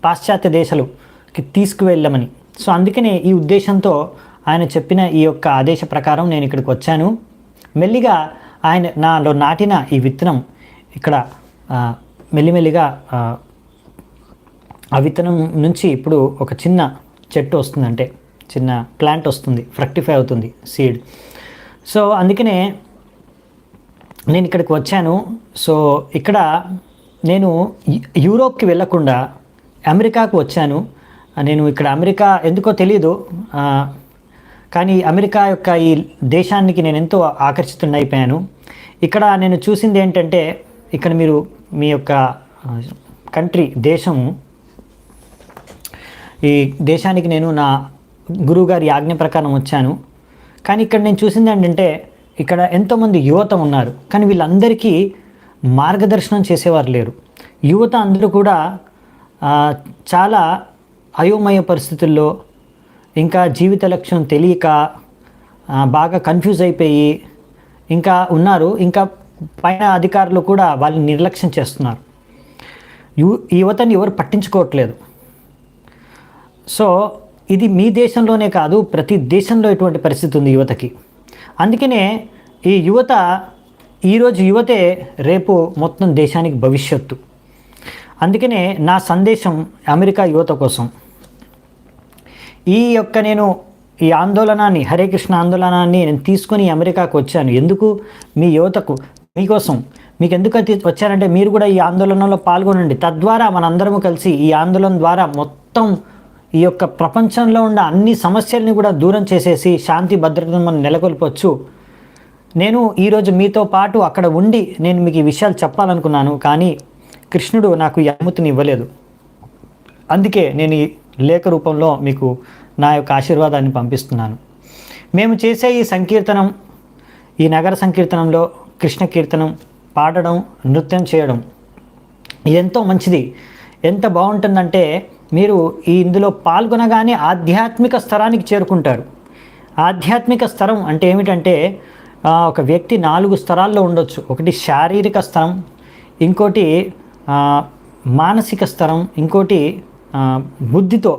పాశ్చాత్య దేశాలకి తీసుకువెళ్ళమని. సో అందుకనే ఈ ఉద్దేశంతో ఆయన చెప్పిన ఈ యొక్క ఆదేశ ప్రకారం నేను ఇక్కడికి వచ్చాను. మెల్లిగా ఆయన నాలో నాటిన ఈ విత్తనం ఇక్కడ మెల్లిమెల్లిగా ఆ విత్తనం నుంచి ఇప్పుడు ఒక చిన్న చెట్టు వస్తుంది, అంటే చిన్న ప్లాంట్ వస్తుంది, ఫ్రక్టిఫై అవుతుంది సీడ్. సో అందుకనే నేను ఇక్కడికి వచ్చాను. సో ఇక్కడ నేను యూరోప్కి వెళ్ళకుండా అమెరికాకు వచ్చాను. నేను ఇక్కడ అమెరికా ఎందుకో తెలీదు, కానీ అమెరికా యొక్క ఈ దేశానికి నేను ఎంతో ఆకర్షితున్నైపోయాను. ఇక్కడ నేను చూసింది ఏంటంటే, ఇక్కడ మీరు మీ యొక్క కంట్రీ దేశము, ఈ దేశానికి నేను నా గురువుగారి ఆజ్ఞ ప్రకారం వచ్చాను. కానీ ఇక్కడ నేను చూసింది ఏంటంటే, ఇక్కడ ఎంతోమంది యువత ఉన్నారు, కానీ వీళ్ళందరికీ మార్గదర్శనం చేసేవారు లేరు. యువత అందరూ కూడా చాలా అయోమయ పరిస్థితుల్లో, ఇంకా జీవిత లక్ష్యం తెలియక బాగా కన్ఫ్యూజ్ అయిపోయి ఇంకా ఉన్నారు. ఇంకా పైన అధికారులు కూడా వాళ్ళని నిర్లక్ష్యం చేస్తున్నారు. యువతని ఎవరు పట్టించుకోవట్లేదు. సో ఇది మీ దేశంలోనే కాదు, ప్రతి దేశంలో ఇటువంటి పరిస్థితి ఉంది యువతకి. అందుకనే ఈ యువత, ఈరోజు యువతే రేపు మొత్తం దేశానికి భవిష్యత్తు. అందుకనే నా సందేశం అమెరికా యువత కోసం. ఈ యొక్క నేను ఈ ఆందోళనాన్ని, హరే కృష్ణ ఆందోళనాన్ని నేను తీసుకొని అమెరికాకు వచ్చాను. ఎందుకు? మీ యువతకు, మీకోసం. మీకు ఎందుకు వచ్చారంటే, మీరు కూడా ఈ ఆందోళనలో పాల్గొనండి. తద్వారా మనందరము కలిసి ఈ ఆందోళన ద్వారా మొత్తం ఈ యొక్క ప్రపంచంలో ఉన్న అన్ని సమస్యల్ని కూడా దూరం చేసేసి శాంతి భద్రతను మనం నెలకొల్పవచ్చు. నేను ఈరోజు మీతో పాటు అక్కడ ఉండి నేను మీకు ఈ విషయాలు చెప్పాలనుకున్నాను, కానీ కృష్ణుడు నాకు ఈ అనుమతిని ఇవ్వలేదు. అందుకే నేను ఈ లేఖ రూపంలో మీకు నా యొక్క ఆశీర్వాదాన్ని పంపిస్తున్నాను. మేము చేసే ఈ సంకీర్తనం, ఈ నగర సంకీర్తనంలో కృష్ణ కీర్తనం పాడడం, నృత్యం చేయడం, ఇది ఎంతో మంచిది. ఎంత బాగుంటుందంటే, మీరు ఈ ఇందులో పాల్గొనగానే ఆధ్యాత్మిక స్తరానికి చేరుకుంటారు. ఆధ్యాత్మిక స్తరం అంటే ఏమిటంటే, ఒక వ్యక్తి 4 స్తరాల్లో ఉండొచ్చు. ఒకటి శారీరక స్తరం, ఇంకోటి మానసిక స్తరం, ఇంకోటి బుద్ధితో,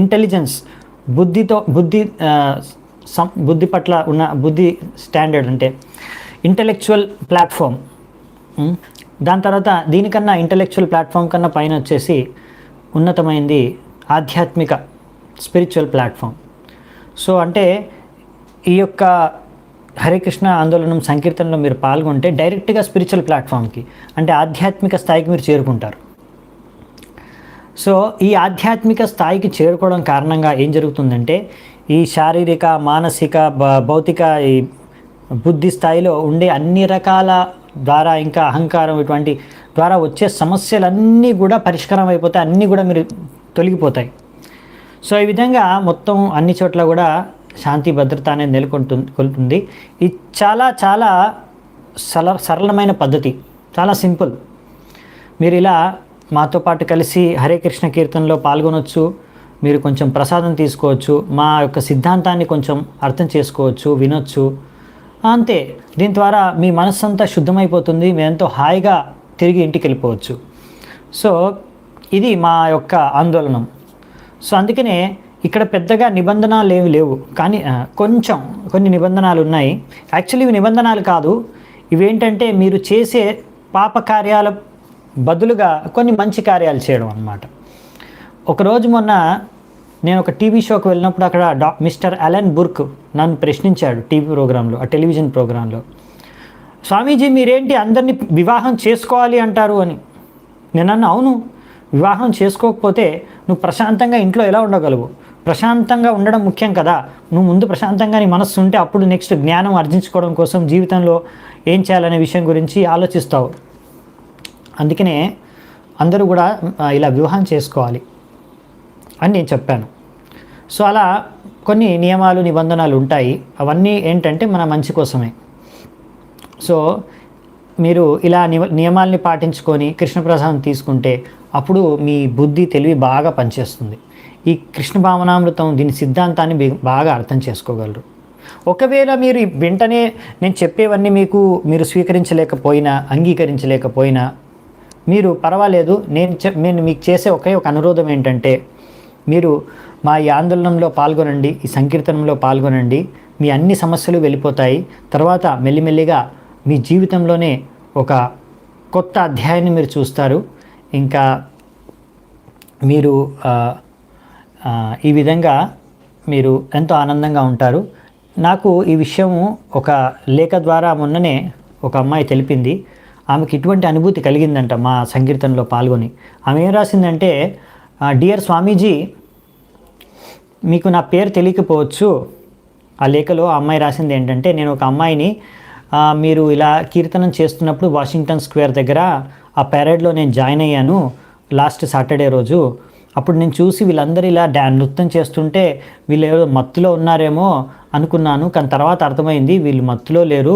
ఇంటెలిజెన్స్, బుద్ధి పట్ల ఉన్న బుద్ధి స్టాండర్డ్ అంటే ఇంటలెక్చువల్ ప్లాట్ఫామ్. దాని తర్వాత దీనికన్నా ఇంటలెక్చువల్ ప్లాట్ఫామ్ కన్నా పైన వచ్చేసి ఉన్నతమైంది ఆధ్యాత్మిక స్పిరిచువల్ ప్లాట్ఫామ్. సో అంటే ఈ యొక్క హరే కృష్ణ ఆందోళనం సంకీర్తనలో మీరు పాల్గొంటే డైరెక్ట్గా స్పిరిచువల్ ప్లాట్ఫామ్కి, అంటే ఆధ్యాత్మిక స్థాయికి మీరు చేరుకుంటారు. సో ఈ ఆధ్యాత్మిక స్థాయికి చేరుకోవడం కారణంగా ఏం జరుగుతుందంటే, ఈ శారీరక, మానసిక, భౌతిక, ఈ బుద్ధి స్థాయిలో ఉండే అన్ని రకాల ద్వారా, ఇంకా అహంకారం ఇటువంటి ద్వారా వచ్చే సమస్యలన్నీ కూడా పరిష్కారం అయిపోతాయి, అన్నీ కూడా మీరు తొలగిపోతాయి. సో ఈ విధంగా మొత్తం అన్ని చోట్ల కూడా శాంతి భద్రత అనేది నెలకొంటుంది. ఇది చాలా చాలా సరళమైన పద్ధతి, చాలా సింపుల్. మీరు ఇలా మాతో పాటు కలిసి హరే కృష్ణ కీర్తనలో పాల్గొనవచ్చు, మీరు కొంచెం ప్రసాదం తీసుకోవచ్చు, మా యొక్క సిద్ధాంతాన్ని కొంచెం అర్థం చేసుకోవచ్చు, వినొచ్చు, అంతే. దీని ద్వారా మీ మనస్సు అంతా శుద్ధమైపోతుంది, మేమెంతో హాయిగా తిరిగి ఇంటికి వెళ్ళిపోవచ్చు. సో ఇది మా యొక్క ఆందోళనం. సో అందుకనే ఇక్కడ పెద్దగా నిబంధనలు ఏమి లేవు, కానీ కొన్ని నిబంధనలు ఉన్నాయి. యాక్చువల్లీ ఇవి నిబంధనలు కాదు, ఇవేంటంటే మీరు చేసే పాప కార్యాల బదులుగా కొన్ని మంచి కార్యాలు చేయడం అన్నమాట. ఒకరోజు మొన్న నేను ఒక టీవీ షోకి వెళ్ళినప్పుడు అక్కడ మిస్టర్ అలెన్ బుర్క్ నన్ను ప్రశ్నించాడు టీవీ ప్రోగ్రాంలో, ఆ టెలివిజన్ ప్రోగ్రాంలో, స్వామీజీ మీరేంటి అందరినీ వివాహం చేసుకోవాలి అంటారు అని. నేను అన్నా, అవును, వివాహం చేసుకోకపోతే నువ్వు ప్రశాంతంగా ఇంట్లో ఎలా ఉండగలవు? ప్రశాంతంగా ఉండడం ముఖ్యం కదా. నువ్వు ముందు ప్రశాంతంగా నీ మనస్సు ఉంటే అప్పుడు నెక్స్ట్ జ్ఞానం ఆర్జించుకోవడం కోసం జీవితంలో ఏం చేయాలనే విషయం గురించి ఆలోచిస్తావు. అందుకనే అందరూ కూడా ఇలా వివాహం చేసుకోవాలి అని నేను చెప్పాను. సో అలా కొన్ని నియమాలు, నిబంధనలు ఉంటాయి. అవన్నీ ఏంటంటే మన మంచి కోసమే. సో మీరు ఇలా నియమాల్ని పాటించుకొని కృష్ణప్రసాదం తీసుకుంటే అప్పుడు మీ బుద్ధి, తెలివి బాగా పనిచేస్తుంది. ఈ కృష్ణ భావనామృతం దీని సిద్ధాంతాన్ని బాగా అర్థం చేసుకోగలరు. ఒకవేళ మీరు వెంటనే నేను చెప్పేవన్నీ మీరు స్వీకరించలేకపోయినా, అంగీకరించలేకపోయినా మీరు పర్వాలేదు. నేను మీకు చేసే ఒక అనురోధం ఏంటంటే, మీరు మా ఈ ఆందోళనలో పాల్గొనండి, ఈ సంకీర్తనంలో పాల్గొనండి. మీ అన్ని సమస్యలు వెళ్ళిపోతాయి. తర్వాత మెల్లిమెల్లిగా మీ జీవితంలోనే ఒక కొత్త అధ్యాయాన్ని మీరు చూస్తారు. ఇంకా మీరు ఈ విధంగా మీరు ఎంతో ఆనందంగా ఉంటారు. నాకు ఈ విషయము ఒక లేఖ ద్వారా మొన్ననే ఒక అమ్మాయి తెలిపింది. ఆమెకి ఇటువంటి అనుభూతి కలిగిందంట మా సంకీర్తనలో పాల్గొని. ఆమె ఏం రాసిందంటే, డియర్ స్వామీజీ, మీకు నా పేరు తెలియకపోవచ్చు. ఆ లేఖలో ఆ అమ్మాయి రాసింది ఏంటంటే, నేను ఒక అమ్మాయిని మీరు ఇలా కీర్తనం చేస్తున్నప్పుడు వాషింగ్టన్ స్క్వేర్ దగ్గర ఆ పెరేడ్లో నేను జాయిన్ అయ్యాను లాస్ట్ సాటర్డే రోజు. అప్పుడు నేను చూసి వీళ్ళందరూ ఇలా నృత్యం చేస్తుంటే వీళ్ళు ఏదో మత్తులో ఉన్నారేమో అనుకున్నాను. కానీ తర్వాత అర్థమైంది వీళ్ళు మత్తులో లేరు.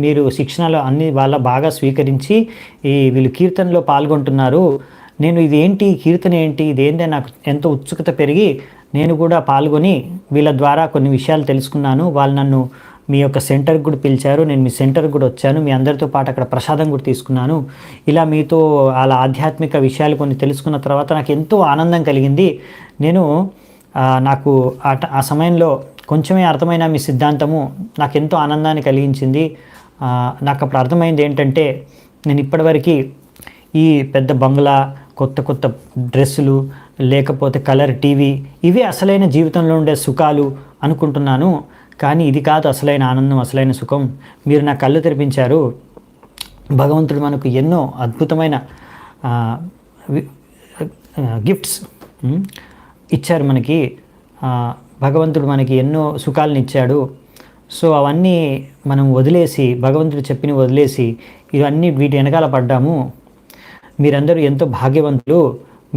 మీరు శిక్షణలో అన్ని వాళ్ళ బాగా స్వీకరించి వీళ్ళు కీర్తనలో పాల్గొంటున్నారు. నేను ఇదేంటి కీర్తన ఏంటి ఇదేంటి నాకు ఎంతో ఉత్సుకత పెరిగి నేను కూడా పాల్గొని వీళ్ళ ద్వారా కొన్ని విషయాలు తెలుసుకున్నాను. వాళ్ళు నన్ను మీ యొక్క సెంటర్కి కూడా పిలిచారు. నేను మీ సెంటర్కి కూడా వచ్చాను. మీ అందరితో పాటు అక్కడ ప్రసాదం కూడా తీసుకున్నాను. ఇలా మీతో అలా ఆధ్యాత్మిక విషయాలు కొన్ని తెలుసుకున్న తర్వాత నాకు ఎంతో ఆనందం కలిగింది. నేను నాకు ఆ సమయంలో కొంచెమే అర్థమైన మీ సిద్ధాంతము నాకు ఎంతో ఆనందాన్ని కలిగించింది. నాకు అప్పుడు అర్థమైంది ఏంటంటే, నేను ఇప్పటివరకు ఈ పెద్ద బంగ్లా, కొత్త కొత్త డ్రెస్సులు, లేకపోతే కలర్ టీవీ, ఇవే అసలైన జీవితంలో ఉండే సుఖాలు అనుకుంటున్నాను. కానీ ఇది కాదు అసలైన ఆనందం, అసలైన సుఖం. మీరు నా కళ్ళు తెరిపించారు. భగవంతుడు మనకు ఎన్నో అద్భుతమైన గిఫ్ట్స్ ఇచ్చారు మనకి. భగవంతుడు మనకి ఎన్నో సుఖాలను ఇచ్చాడు. సో అవన్నీ మనం వదిలేసి, భగవంతుడు చెప్పిన వదిలేసి ఇవన్నీ వీటి వెనకాల పడ్డాము. మీరందరూ ఎంతో భాగ్యవంతులు.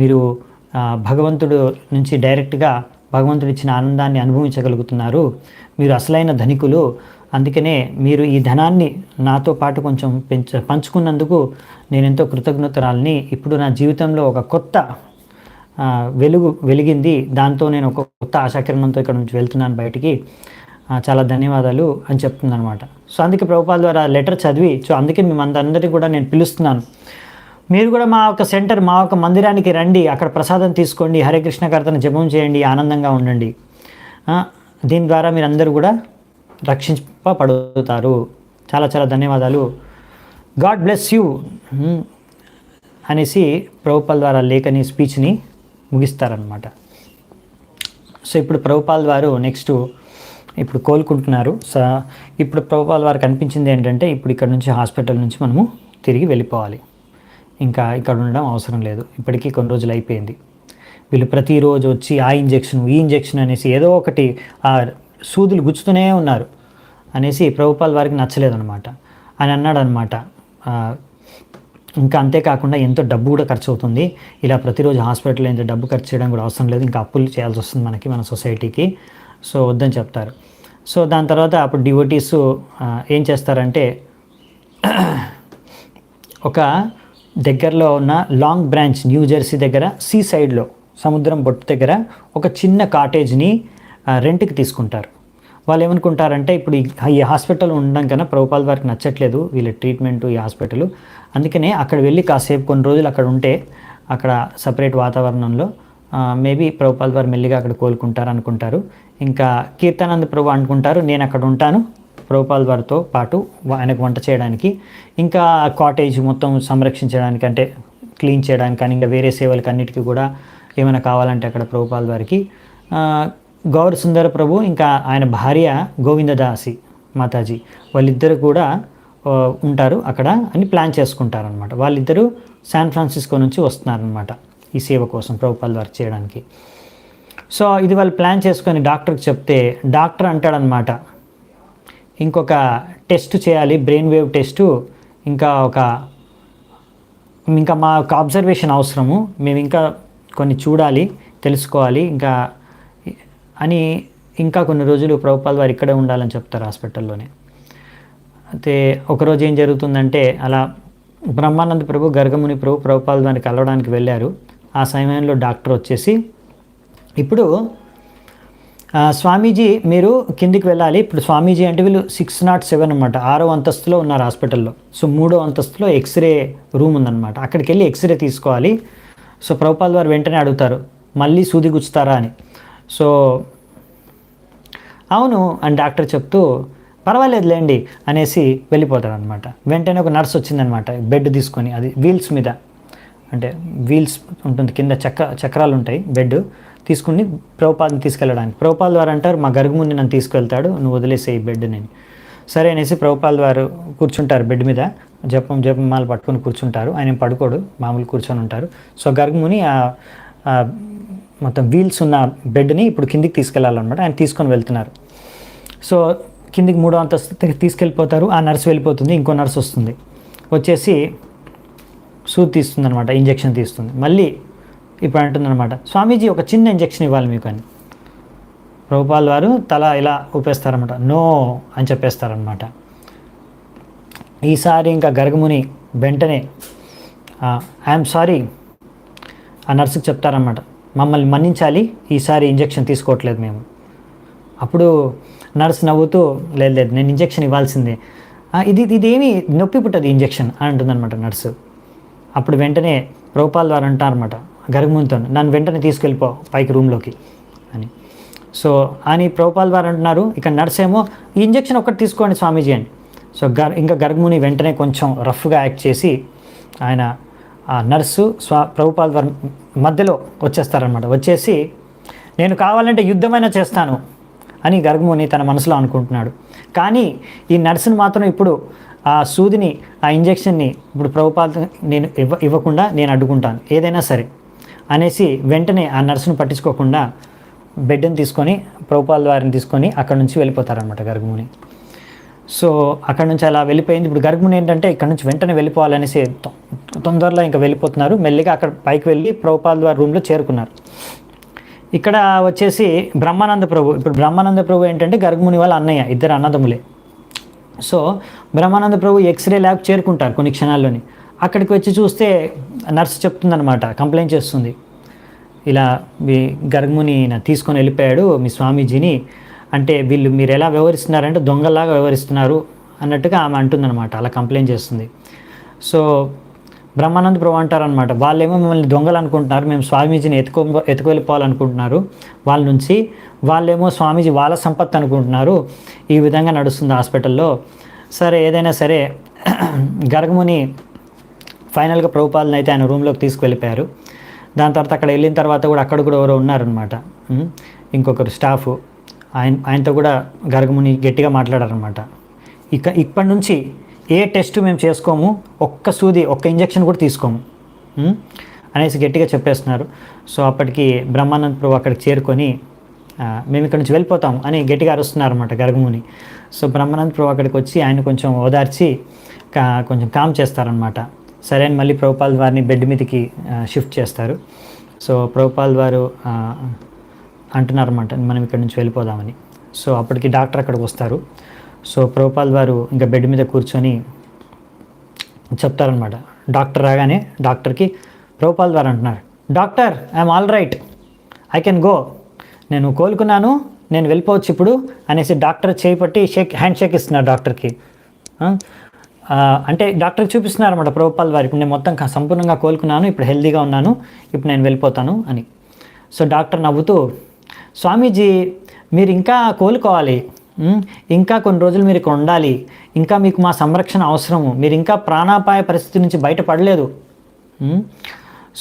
మీరు భగవంతుడు నుంచి డైరెక్ట్గా భగవంతుడు ఇచ్చిన ఆనందాన్ని అనుభవించగలుగుతున్నారు. మీరు అసలైన ధనికులు. అందుకనే మీరు ఈ ధనాన్ని నాతో పాటు కొంచెం పంచుకున్నందుకు నేను ఎంతో కృతజ్ఞతరాలని. ఇప్పుడు నా జీవితంలో ఒక కొత్త వెలిగింది. దాంతో నేను ఒక కొత్త ఆశాకిరణంతో ఇక్కడ నుంచి వెళ్తున్నాను బయటికి. చాలా ధన్యవాదాలు అని చెప్తుంది అనమాట. సో అందుకే ప్రభుపాద ద్వారా లెటర్ చదివి, సో అందుకే అందరికీ కూడా నేను పిలుస్తున్నాను. మీరు కూడా మా ఒక సెంటర్, మా ఒక మందిరానికి రండి. అక్కడ ప్రసాదం తీసుకోండి, హరే కృష్ణ కీర్తన జపం చేయండి, ఆనందంగా ఉండండి. దీని ద్వారా మీరందరూ కూడా రక్షింపబడుతారు. చాలా చాలా ధన్యవాదాలు. గాడ్ బ్లెస్ యూ అనేసి ప్రభుపాద ద్వారా లేఖని స్పీచ్ని ముగిస్తారనమాట. సో ఇప్పుడు ప్రభుపాద వారు నెక్స్ట్ ఇప్పుడు కోలుకుంటున్నారు. సో ఇప్పుడు ప్రభుపాద వారికి అనిపించింది ఏంటంటే, ఇప్పుడు ఇక్కడ నుంచి హాస్పిటల్ నుంచి మనము తిరిగి వెళ్ళిపోవాలి. ఇంకా ఇక్కడ ఉండడం అవసరం లేదు. ఇప్పటికీ కొన్ని రోజులు అయిపోయింది. వీళ్ళు ప్రతిరోజు వచ్చి ఆ ఇంజెక్షన్, ఈ ఇంజెక్షన్ అనేసి ఏదో ఒకటి సూదులు గుచ్చుతూనే ఉన్నారు అనేసి ప్రభుపాద వారికి నచ్చలేదన్నమాట. ఆయన అన్నాడనమాట, ఇంకా అంతేకాకుండా ఎంతో డబ్బు కూడా ఖర్చు అవుతుంది. ఇలా ప్రతిరోజు హాస్పిటల్లో ఎంత డబ్బు ఖర్చు చేయడం కూడా అవసరం లేదు. ఇంకా అప్పులు చేయాల్సి వస్తుంది మన సొసైటీకి. సో వద్దని చెప్తారు. సో దాని తర్వాత అప్పుడు డివోటీస్ ఏం చేస్తారంటే, ఒక దగ్గరలో ఉన్న లాంగ్ బ్రాంచ్, న్యూ జెర్సీ దగ్గర సీ సైడ్లో, సముద్రం బొట్టు దగ్గర ఒక చిన్న కాటేజ్ని రెంట్కి తీసుకుంటారు. వాళ్ళు ఏమనుకుంటారంటే, ఇప్పుడు ఈ హాస్పిటల్ ఉండడం కన్నా ప్రభుపాద వారికి నచ్చట్లేదు వీళ్ళ ట్రీట్మెంటు, ఈ హాస్పిటల్. అందుకనే అక్కడ వెళ్ళి కాసేపు కొన్ని రోజులు అక్కడ ఉంటే, అక్కడ సపరేట్ వాతావరణంలో మేబీ ప్రభుపాద వారు మెల్లిగా అక్కడ కోలుకుంటారు అనుకుంటారు. ఇంకా కీర్తనానంద ప్రభు అనుకుంటారు, నేను అక్కడ ఉంటాను ప్రభుపాద వారితో పాటు ఆయనకు వంట చేయడానికి, ఇంకా కాటేజ్ మొత్తం సంరక్షించడానికి, అంటే క్లీన్ చేయడానికి, కానీ ఇంకా వేరే సేవలకు అన్నిటికీ కూడా ఏమైనా కావాలంటే అక్కడ ప్రభుపాద వారికి. గౌర సుందర ప్రభు ఇంకా ఆయన భార్య గోవిందదాసి మాతాజీ వాళ్ళిద్దరు కూడా ఉంటారు అక్కడ అని ప్లాన్ చేసుకుంటారనమాట. వాళ్ళిద్దరూ శాన్ ఫ్రాన్సిస్కో నుంచి వస్తున్నారనమాట ఈ సేవ కోసం ప్రభుపాద వారు చేయడానికి. సో ఇది వాళ్ళు ప్లాన్ చేసుకొని డాక్టర్కి చెప్తే, డాక్టర్ అంటాడనమాట, ఇంకొక టెస్ట్ చేయాలి, బ్రెయిన్ వేవ్ టెస్టు, ఇంకా మా ఒక అబ్జర్వేషన్ అవసరము, మేము ఇంకా కొన్ని చూడాలి, తెలుసుకోవాలి ఇంకా అని, ఇంకా కొన్ని రోజులు ప్రభుపాద వారు ఇక్కడే ఉండాలని చెప్తారు హాస్పిటల్లోనే. అయితే ఒకరోజు ఏం జరుగుతుందంటే, అలా బ్రహ్మానంద ప్రభు, గర్గముని ప్రభు ప్రభుపాద వారిని కలవడానికి వెళ్ళారు. ఆ సమయంలో డాక్టర్ వచ్చేసి, ఇప్పుడు స్వామీజీ మీరు కిందికి వెళ్ళాలి. ఇప్పుడు స్వామీజీ అంటే వీళ్ళు 607 అనమాట, 6వ అంతస్తులో ఉన్నారు హాస్పిటల్లో. సో 3వ అంతస్తులో ఎక్స్రే రూమ్ ఉందన్నమాట. అక్కడికి వెళ్ళి ఎక్స్రే తీసుకోవాలి. సో ప్రభుపాల్ వారు వెంటనే అడుగుతారు, మళ్ళీ సూది గుచ్చుతారా అని. సో అవును అని డాక్టర్ చెప్తూ పర్వాలేదులేండి అనేసి వెళ్ళిపోతారు అనమాట. వెంటనే ఒక నర్స్ వచ్చిందనమాట, బెడ్ తీసుకొని, అది వీల్స్ మీద, అంటే వీల్స్ ఉంటుంది కింద, చక్రాలు ఉంటాయి, బెడ్ తీసుకుని ప్రభుపాల్ని తీసుకెళ్ళడానికి. ప్రభుపాల్ వారు అంటారు, మా గరుగుముని నన్ను తీసుకెళ్తాడు, నువ్వు వదిలేసే ఈ బెడ్ నేను. సరే అనేసి ప్రభుపాల్ వారు కూర్చుంటారు బెడ్ మీద, జపమాలు పట్టుకొని కూర్చుంటారు. ఆయన పడుకోడు, మామూలు కూర్చొని ఉంటారు. సో గరుగుముని మొత్తం వీల్స్ ఉన్న బెడ్ని ఇప్పుడు కిందికి తీసుకెళ్ళాలన్నమాట. ఆయన తీసుకొని వెళ్తున్నారు. సో కిందికి 3వ అంతస్తు తీసుకెళ్ళిపోతారు. ఆ నర్స్ వెళ్ళిపోతుంది, ఇంకో నర్స్ వస్తుంది, వచ్చేసి సూది తీస్తుంది అనమాట, ఇంజెక్షన్ తీస్తుంది. మళ్ళీ ఇప్పుడు అంటుందన్నమాట, స్వామీజీ ఒక చిన్న ఇంజెక్షన్ ఇవ్వాలి మీకు అని. ప్రభుపాల్ వారు తల ఇలా ఊపేస్తారనమాట, నో అని చెప్పేస్తారనమాట. ఈసారి ఇంకా గర్గముని వెంటనే ఐఎమ్ సారీ ఆ నర్సుకి చెప్తారనమాట, మమ్మల్ని మన్నించాలి, ఈసారి ఇంజెక్షన్ తీసుకోవట్లేదు మేము. అప్పుడు నర్స్ నవ్వుతూ, లేదు నేను ఇంజెక్షన్ ఇవ్వాల్సిందే, ఇదేమి నొప్పి పుట్టదు ఇంజెక్షన్ అని అంటుందన్నమాట నర్సు. అప్పుడు వెంటనే ప్రభుపాల్ వారు అంటారన్నమాట గర్గమునితో, నన్ను వెంటనే తీసుకెళ్ళిపో పైకి రూమ్లోకి అని. సో అని ప్రభుపాల్ వారు అంటున్నారు. ఇక నర్స్ ఏమో, ఈ ఇంజెక్షన్ ఒక్కటి తీసుకోండి స్వామీజీ అని. సో ఇంకా గర్గముని వెంటనే కొంచెం రఫ్గా యాక్ట్ చేసి ఆయన ఆ నర్సు ప్రభుపాల్ వారి మధ్యలో వచ్చేస్తారనమాట. వచ్చేసి నేను కావాలంటే యుద్ధమైనా చేస్తాను అని గర్గముని తన మనసులో అనుకుంటున్నాడు. కానీ ఈ నర్సుని మాత్రం ఇప్పుడు ఆ సూదిని, ఆ ఇంజెక్షన్ని ఇప్పుడు ప్రభుపాల్ నేను ఇవ్వకుండా నేను అడ్డుకుంటాను ఏదైనా సరే అనేసి వెంటనే ఆ నర్సును పట్టించుకోకుండా బెడ్ని తీసుకొని ప్రభుపాల్ వారిని తీసుకొని అక్కడ నుంచి వెళ్ళిపోతారనమాట గర్గముని. సో అక్కడ నుంచి అలా వెళ్ళిపోయింది. ఇప్పుడు గర్గముని ఏంటంటే ఇక్కడ నుంచి వెంటనే వెళ్ళిపోవాలనేసి తొందరలో ఇంకా వెళ్ళిపోతున్నారు. మెల్లిగా అక్కడ పైకి వెళ్ళి ప్రభుపాల్ వారి రూమ్లో చేరుకున్నారు. ఇక్కడ వచ్చేసి బ్రహ్మానంద ప్రభు. ఇప్పుడు బ్రహ్మానంద ప్రభు ఏంటంటే గర్గముని వాళ్ళ అన్నయ్య, ఇద్దరు అన్నదమ్ములే. సో బ్రహ్మానంద ప్రభు ఎక్స్రే ల్యాబ్ చేరుకుంటారు కొన్ని క్షణాల్లోని. అక్కడికి వచ్చి చూస్తే నర్సు చెప్తుందనమాట, కంప్లైంట్ చేస్తుంది, ఇలా మీ గర్గముని తీసుకొని వెళ్ళిపోయాడు మీ స్వామీజీని, అంటే వీళ్ళు మీరు ఎలా వ్యవహరిస్తున్నారంటే దొంగలాగా వ్యవహరిస్తున్నారు అన్నట్టుగా ఆమె అంటుందన్నమాట, అలా కంప్లైంట్ చేస్తుంది. సో బ్రహ్మానంద ప్రభు అంటారనమాట, వాళ్ళేమో మిమ్మల్ని దొంగలు అనుకుంటున్నారు, మేము స్వామీజీని ఎత్తుకు వెళ్ళిపోవాలనుకుంటున్నారు వాళ్ళ నుంచి, వాళ్ళేమో స్వామీజీ వాళ్ళ సంపత్తి అనుకుంటున్నారు. ఈ విధంగా నడుస్తుంది హాస్పిటల్లో. సరే ఏదైనా సరే గర్గముని ఫైనల్గా ప్రభుపాల్ని అయితే ఆయన రూమ్లోకి తీసుకువెళ్ళిపోయారు. దాని తర్వాత అక్కడ వెళ్ళిన తర్వాత కూడా అక్కడ కూడా ఎవరో ఉన్నారనమాట, ఇంకొకరు స్టాఫ్, ఆయనతో కూడా గర్గముని గట్టిగా మాట్లాడారనమాట. ఇప్పటి నుంచి ఏ టెస్ట్ మేము చేసుకోము, ఒక్క సూది ఒక్క ఇంజెక్షన్ కూడా తీసుకోము అనేసి గట్టిగా చెప్పేస్తున్నారు. సో అప్పటికి బ్రహ్మానంద ప్రభు అక్కడికి చేరుకొని మేము ఇక్కడ నుంచి వెళ్ళిపోతాం అని గట్టిగా అరుస్తున్నారన్నమాట గర్గముని. సో బ్రహ్మానంద ప్రభు అక్కడికి వచ్చి ఆయన కొంచెం ఓదార్చి కొంచెం కామ్ చేస్తారనమాట. సరే అని మళ్ళీ ప్రభుపాల్ వారిని బెడ్ మీదకి షిఫ్ట్ చేస్తారు. సో ప్రభుపాల్ వారు అంటున్నారన్నమాట, మనం ఇక్కడ నుంచి వెళ్ళిపోదామని. సో అప్పటికి డాక్టర్ అక్కడికి వస్తారు. సో ప్రభుపాల్ వారు ఇంకా బెడ్ మీద కూర్చొని చెప్తారనమాట. డాక్టర్ రాగానే డాక్టర్కి ప్రభుపాల్ వారు అంటున్నారు, doctor I'm all right, I can go, నేను కోలుకున్నాను, నేను వెళ్ళిపోవచ్చు ఇప్పుడు అనేసి డాక్టర్ చేయి పట్టి హ్యాండ్ షేక్ ఇస్తున్నారు డాక్టర్కి. అంటే డాక్టర్కి చూపిస్తున్నారన్నమాట ప్రభుపాల్ వారు, ఇప్పుడు నేను మొత్తం సంపూర్ణంగా కోలుకున్నాను, ఇప్పుడు హెల్తీగా ఉన్నాను, ఇప్పుడు నేను వెళ్ళిపోతాను అని. సో డాక్టర్ నవ్వుతూ, స్వామీజీ మీరు ఇంకా కోలుకోవాలి, ఇంకా కొన్ని రోజులు మీరు ఇక్కడ ఉండాలి, ఇంకా మీకు మా సంరక్షణ అవసరము, మీరు ఇంకా ప్రాణాపాయ పరిస్థితి నుంచి బయటపడలేదు,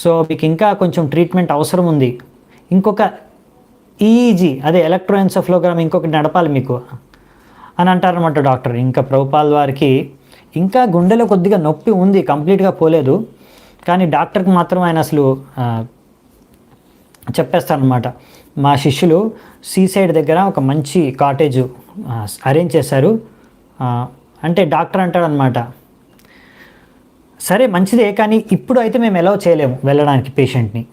సో మీకు ఇంకా కొంచెం ట్రీట్మెంట్ అవసరం ఉంది, ఇంకొక ఈజీ అదే ఎలక్ట్రోఎన్సెఫలోగ్రామ్ ఇంకొకటి నడపాలి మీకు అని అంటారన్నమాట డాక్టర్. ఇంకా ప్రభుపాల్ వారికి ఇంకా గుండెలో కొద్దిగా నొప్పి ఉంది, కంప్లీట్గా పోలేదు, కానీ డాక్టర్కి మాత్రం ఆయన అసలు చెప్పేస్తారనమాట, మా శిష్యులు సీసైడ్ దగ్గర ఒక మంచి కాటేజ్ అరేంజ్ చేశారు అంటే డాక్టర్ అంటాడనమాట, సరే మంచిదే కానీ ఇప్పుడు అయితే మేము ఎలా చేయలేము వెళ్ళడానికి పేషెంట్ని.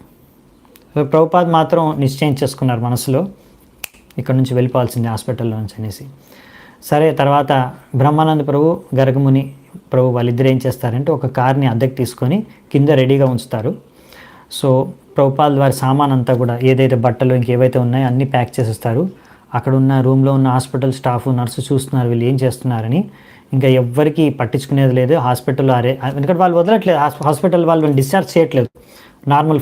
ప్రభుపాద్ మాత్రం నిశ్చయించేసుకున్నారు మనసులో, ఇక్కడ నుంచి వెళ్ళిపోవాల్సింది హాస్పిటల్లో నుంచి అనేసి. సరే తర్వాత బ్రహ్మానంద ప్రభు గర్గముని ప్రభు వాళ్ళిద్దరు ఏం చేస్తారంటే ఒక కార్ని అద్దెకు తీసుకొని కింద రెడీగా ఉంచుతారు. సో ప్రభుపాద్ వారి సామాన్ అంతా కూడా ఏదైతే బట్టలు ఇంకేవైతే ఉన్నాయో అన్నీ ప్యాక్ చేసేస్తారు. అక్కడ ఉన్న రూమ్లో ఉన్న హాస్పిటల్ స్టాఫ్ నర్సు చూస్తున్నారు వీళ్ళు ఏం చేస్తున్నారని. ఇంకా ఎవ్వరికి పట్టించుకునేది లేదు హాస్పిటల్లో. ఎందుకంటే వాళ్ళు వదలట్లేదు, హాస్పిటల్ వాళ్ళు డిశ్చార్జ్ చేయట్లేదు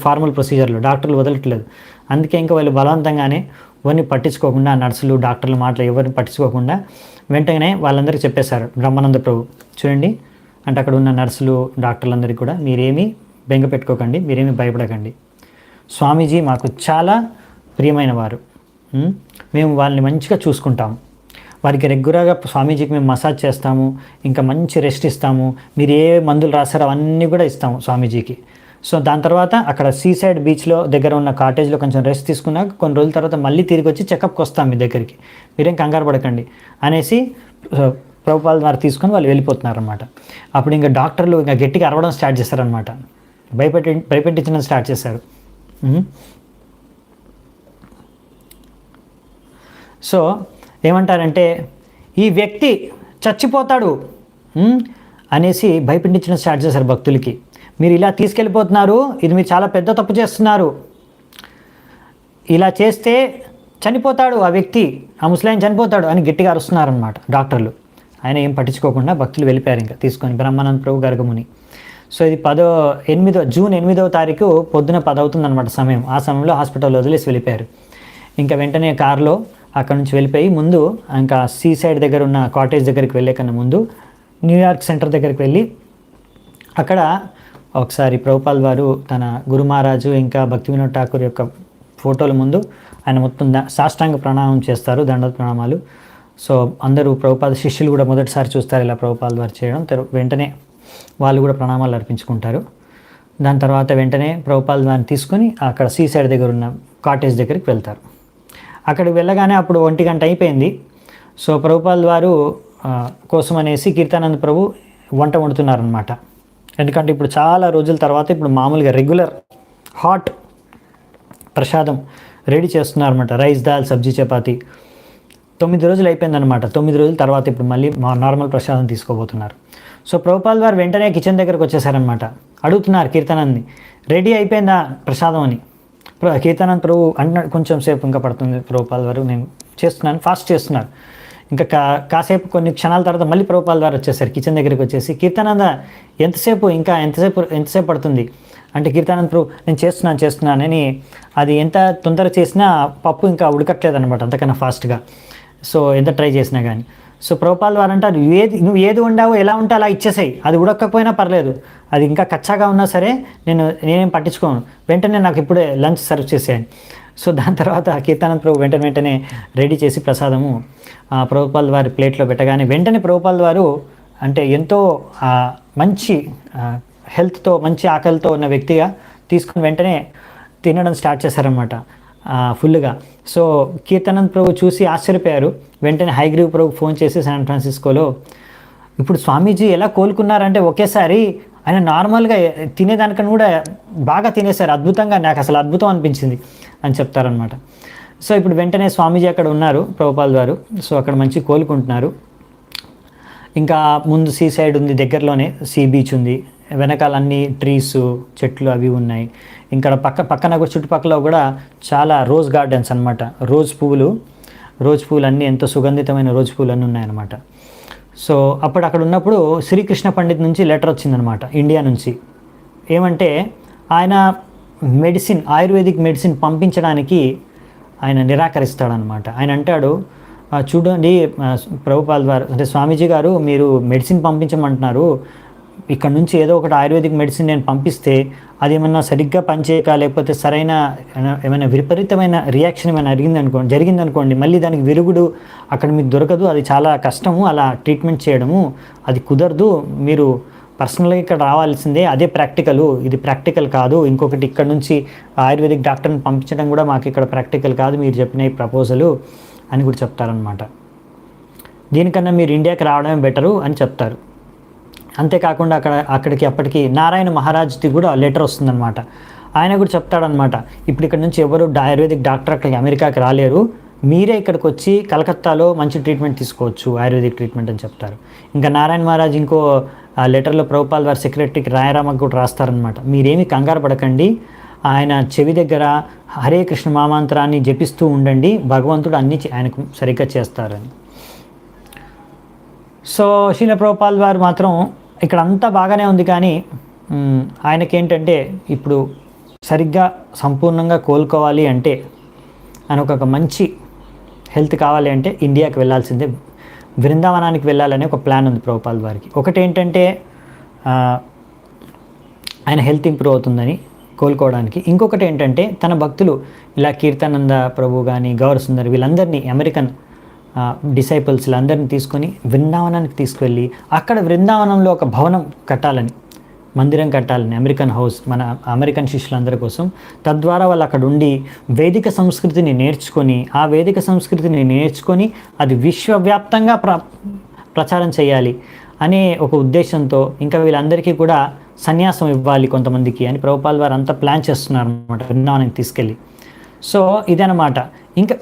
ఫార్మల్ ప్రొసీజర్లో, డాక్టర్లు వదలట్లేదు. అందుకే ఇంకా వాళ్ళు బలవంతంగానే ఎవరిని పట్టించుకోకుండా, నర్సులు డాక్టర్ల మాటలు ఎవరిని పట్టించుకోకుండా వెంటనే వాళ్ళందరికీ చెప్పేశారు బ్రహ్మానంద ప్రభు. చూడండి అంటే అక్కడ ఉన్న నర్సులు డాక్టర్లందరికీ కూడా మీరేమీ బెంగ పెట్టుకోకండి, మీరేమీ భయపడకండి, స్వామీజీ మాకు చాలా ప్రియమైన వారు, మేము వాళ్ళని మంచిగా చూసుకుంటాము, వారికి రెగ్యులర్గా స్వామీజీకి మేము మసాజ్ చేస్తాము, ఇంకా మంచి రెస్ట్ ఇస్తాము, మీరు ఏ మందులు రాస్తారో అవన్నీ కూడా ఇస్తాము స్వామీజీకి. సో దాని తర్వాత అక్కడ సీసైడ్ బీచ్లో దగ్గర ఉన్న కాటేజ్లో కొంచెం రెస్ట్ తీసుకున్నాక కొన్ని రోజుల తర్వాత మళ్ళీ తిరిగి వచ్చి చెకప్కి వస్తాం మీ దగ్గరికి, మీరేం కంగారు పడకండి అనేసి ప్రభుపాద వారు తీసుకొని వాళ్ళు వెళ్ళిపోతున్నారనమాట. అప్పుడు ఇంకా డాక్టర్లు ఇంకా గట్టిగా అరవడం స్టార్ట్ చేస్తారనమాట, భయపెట్టించడం స్టార్ట్ చేశారు. సో ఏమంటారంటే ఈ వ్యక్తి చచ్చిపోతాడు అనేసి భయపెట్టించడం స్టార్ట్ చేశారు భక్తులకి. మీరు ఇలా తీసుకెళ్ళిపోతున్నారు, ఇది మీరు చాలా పెద్ద తప్పు చేస్తున్నారు, ఇలా చేస్తే చనిపోతాడు ఆ వ్యక్తి, ఆ ముసలాయన చనిపోతాడు అని గట్టిగా అరుస్తున్నారనమాట డాక్టర్లు. ఆయన ఏం పట్టించుకోకుండా భక్తులు వెళ్ళిపోయారు ఇంకా తీసుకొని బ్రహ్మానంద ప్రభు గర్గముని. సో ఇది జూన్ 8వ తారీఖు పొద్దున 10 అవుతుందన్నమాట సమయం. ఆ సమయంలో హాస్పిటల్లో వదిలేసి వెళ్ళిపోయారు. ఇంకా వెంటనే కారులో అక్కడ నుంచి వెళ్ళిపోయి ముందు ఇంకా సీసైడ్ దగ్గర ఉన్న కాటేజ్ దగ్గరికి వెళ్ళే కన్నా ముందు న్యూయార్క్ సెంటర్ దగ్గరికి వెళ్ళి అక్కడ ఒకసారి ప్రభుపాల్ వారు తన గురు మహారాజు ఇంకా భక్తి వినోద్ ఠాకూర్ యొక్క ఫోటోల ముందు ఆయన మొత్తం సాష్టాంగ ప్రణామం చేస్తారు, దండ ప్రణామాలు. సో అందరూ ప్రభుపాద శిష్యులు కూడా మొదటిసారి చూస్తారు ఇలా ప్రభుపాల్ వారు చేయడం. వెంటనే వాళ్ళు కూడా ప్రణామాలు అర్పించుకుంటారు. దాని తర్వాత వెంటనే ప్రభుపాల్ వారిని తీసుకొని అక్కడ సీసైడ్ దగ్గర ఉన్న కాటేజ్ దగ్గరికి వెళ్తారు. అక్కడికి వెళ్ళగానే అప్పుడు 1 గంట అయిపోయింది. సో ప్రభుపాల్ వారు కోసం అనేసి కీర్తానంద ప్రభు వంట వండుతున్నారనమాట. ఎందుకంటే ఇప్పుడు చాలా రోజుల తర్వాత ఇప్పుడు మామూలుగా రెగ్యులర్ హాట్ ప్రసాదం రెడీ చేస్తున్నారన్నమాట. రైస్, దాల్, సబ్జీ, చపాతి. 9 రోజులు అయిపోయిందనమాట. 9 రోజుల తర్వాత ఇప్పుడు మళ్ళీ నార్మల్ ప్రసాదం తీసుకోబోతున్నారు. సో ప్రభుపాల్ వారు వెంటనే కిచెన్ దగ్గరకు వచ్చేసారనమాట. అడుగుతున్నారు కీర్తనాన్ని, రెడీ అయిపోయిందా ప్రసాదం అని. కీర్తనానంద ప్రభు అంటున్నాడు కొంచెం సేపు ఇంకా పడుతుంది ప్రభుపాల్ వారు, నేను చేస్తున్నాను, ఫాస్ట్ చేస్తున్నారు. ఇంకా కాసేపు కొన్ని క్షణాల తర్వాత మళ్ళీ ప్రభుపాల్ వారు వచ్చేసారు కిచెన్ దగ్గరికి వచ్చేసి, కీర్తనానంద ఎంతసేపు పడుతుంది అంటే, కీర్తనానంద ప్రభు నేను చేస్తున్నానని. అది ఎంత తొందరగా చేసినా పప్పు ఇంకా ఉడకట్లేదు అనమాట అంతకన్నా ఫాస్ట్గా. సో ఎంత ట్రై చేసినా కానీ. సో ప్రభుపాల్ వారు అంటారు, నువ్వు ఏది వండావో ఎలా ఉంటే అలా ఇచ్చేసాయి, అది ఉడకపోయినా పర్లేదు, అది ఇంకా కచ్చాగా ఉన్నా సరే నేనేం పట్టించుకోను, వెంటనే నాకు ఇప్పుడే లంచ్ సర్వ్ చేసేయండి. సో దాని తర్వాత కీర్తనానంద ప్రభు వెంటనే రెడీ చేసి ప్రసాదము ప్రభుపాల్ వారి ప్లేట్లో పెట్టగానే వెంటనే ప్రభుపాల్ వారు అంటే ఎంతో మంచి హెల్త్తో మంచి ఆకలితో ఉన్న వ్యక్తిగా తీసుకుని వెంటనే తినడం స్టార్ట్ చేశారనమాట ఫుల్గా. సో కీర్తనానంద ప్రభు చూసి ఆశ్చర్యపోయారు. వెంటనే హైగ్రీవ్ ప్రభు ఫోన్ చేసి శాన్ ఫ్రాన్సిస్కోలో, ఇప్పుడు స్వామీజీ ఎలా కోలుకున్నారంటే ఒకేసారి ఆయన నార్మల్గా తినేదానికన్నా కూడా బాగా తినేశారు, అద్భుతంగా, నాకు అసలు అద్భుతం అనిపించింది అని చెప్తారనమాట. సో ఇప్పుడు వెంటనే స్వామీజీ అక్కడ ఉన్నారు ప్రభుపాల్ వారు. సో అక్కడ మంచి కోలుకుంటున్నారు. ఇంకా ముందు సీ సైడ్ ఉంది, దగ్గరలోనే సీ బీచ్ ఉంది, వెనకాల అన్ని ట్రీస్ చెట్లు అవి ఉన్నాయి. ఇంకా పక్కన కూడా చుట్టుపక్కల కూడా చాలా రోజ్ గార్డెన్స్ అనమాట. రోజ్ పువ్వులు అన్నీ ఎంతో సుగంధితమైన రోజ్ పువ్వులు అన్నీ ఉన్నాయన్నమాట. సో అప్పుడు అక్కడ ఉన్నప్పుడు శ్రీకృష్ణ పండిత్ నుంచి లెటర్ వచ్చిందనమాట ఇండియా నుంచి. ఏమంటే ఆయన ఆయుర్వేదిక్ మెడిసిన్ పంపించడానికి ఆయన నిరాకరిస్తాడనమాట. ఆయన అంటాడు, చూడండి ప్రభుపాల్ వారు అంటే స్వామీజీ గారు, మీరు మెడిసిన్ పంపించమంటున్నారు, ఇక్కడ నుంచి ఏదో ఒకటి ఆయుర్వేదిక్ మెడిసిన్ నేను పంపిస్తే అది ఏమన్నా సరిగ్గా పనిచేయక లేకపోతే సరైన ఏమైనా విపరీతమైన రియాక్షన్ ఏమైనా జరిగిందనుకోండి మళ్ళీ దానికి విరుగుడు అక్కడ మీకు దొరకదు, అది చాలా కష్టము అలా ట్రీట్మెంట్ చేయడము, అది కుదరదు, మీరు పర్సనల్గా ఇక్కడ రావాల్సిందే, అదే ఇది ప్రాక్టికల్ కాదు, ఇంకొకటి ఇక్కడ నుంచి ఆయుర్వేదిక్ డాక్టర్ని పంపించడం కూడా మాకు ఇక్కడ ప్రాక్టికల్ కాదు, మీరు చెప్పిన ఈ ప్రపోజలు అని కూడా చెప్తారనమాట. దీనికన్నా మీరు ఇండియాకి రావడమే బెటరు అని చెప్తారు. అంతేకాకుండా అప్పటికి నారాయణ మహారాజ్ది కూడా లెటర్ వస్తుందన్నమాట. ఆయన కూడా చెప్తాడనమాట, ఇప్పుడు ఇక్కడ నుంచి ఎవరు ఆయుర్వేదిక్ డాక్టర్ అక్కడికి అమెరికాకి రాలేరు, మీరే ఇక్కడికి వచ్చి కలకత్తాలో మంచి ట్రీట్మెంట్ తీసుకోవచ్చు, ఆయుర్వేదిక్ ట్రీట్మెంట్ అని చెప్తారు. ఇంకా నారాయణ మహారాజ్ ఇంకో లెటర్లో ప్రభుపాల్ వారి సెక్రటరీకి రాయరామకు కూడా రాస్తారనమాట, మీరేమీ కంగారు పడకండి, ఆయన చెవి దగ్గర హరే కృష్ణ మామంత్రాన్ని జపిస్తూ ఉండండి, భగవంతుడు అన్నీ ఆయనకు సరిగ్గా చేస్తారని. సో శీల ప్రభుపాల్ వారు మాత్రం ఇక్కడ అంతా బాగానే ఉంది, కానీ ఆయనకేంటంటే ఇప్పుడు సరిగ్గా సంపూర్ణంగా కోలుకోవాలి అంటే, ఆయనకు ఒక మంచి హెల్త్ కావాలి అంటే ఇండియాకి వెళ్ళాల్సిందే, బృందావనానికి వెళ్ళాలనే ఒక ప్లాన్ ఉంది ప్రభుపాల్ వారికి. ఒకటి ఏంటంటే ఆయన హెల్త్ ఇంప్రూవ్ అవుతుందని కోలుకోవడానికి. ఇంకొకటి ఏంటంటే తన భక్తులు ఇలా కీర్తనంద ప్రభు కానీ గౌర సుందర్ వీళ్ళందరినీ అమెరికన్ డిసైపుల్స్ వీళ్ళందరినీ తీసుకొని బృందావనానికి తీసుకువెళ్ళి అక్కడ బృందావనంలో ఒక భవనం కట్టాలని, మందిరం కట్టాలని, అమెరికన్ హౌస్, మన అమెరికన్ శిష్యులందరి కోసం. తద్వారా వాళ్ళు అక్కడ ఉండి వేదిక సంస్కృతిని నేర్చుకొని, ఆ వేదిక సంస్కృతిని నేర్చుకొని అది విశ్వవ్యాప్తంగా ప్రచారం చేయాలి అనే ఒక ఉద్దేశంతో, ఇంకా వీళ్ళందరికీ కూడా సన్యాసం ఇవ్వాలి కొంతమందికి అని ప్రభుపాల్ వారు అంతా ప్లాన్ చేస్తున్నారు అనమాట బృందావనానికి తీసుకెళ్ళి. సో ఇదనమాట. ఇంకా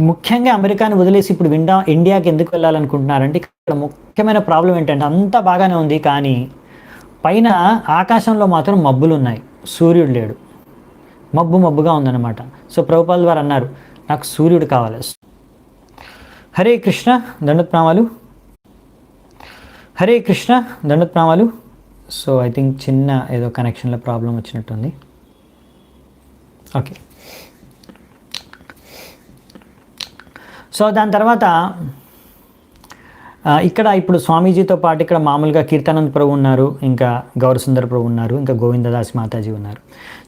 ముఖ్యంగా అమెరికాని వదిలేసి ఇప్పుడు ఇండియాకి ఎందుకు వెళ్ళాలనుకుంటున్నారంటే, ఇక్కడ ముఖ్యమైన ప్రాబ్లం ఏంటంటే అంతా బాగానే ఉంది, కానీ పైన ఆకాశంలో మాత్రం మబ్బులు ఉన్నాయి, సూర్యుడు లేడు, మబ్బుగా ఉందన్నమాట. సో ప్రభుపాల్ వారు అన్నారు నాకు సూర్యుడు కావాలి. హరే కృష్ణ దండోత్ప్రణామాలు, హరే కృష్ణ దండోత్ప్రణామాలు. సో ఐ థింక్ చిన్న ఏదో కనెక్షన్లో ప్రాబ్లం వచ్చినట్టుంది. ఓకే. సో దాని తర్వాత ఇక్కడ ఇప్పుడు స్వామీజీతో పాటు ఇక్కడ మామూలుగా కీర్తానంద్ ప్రభు ఉన్నారు, ఇంకా గౌరసుందర్ ప్రభు ఉన్నారు, ఇంకా గోవిందదాస్ మాతాజీ ఉన్నారు.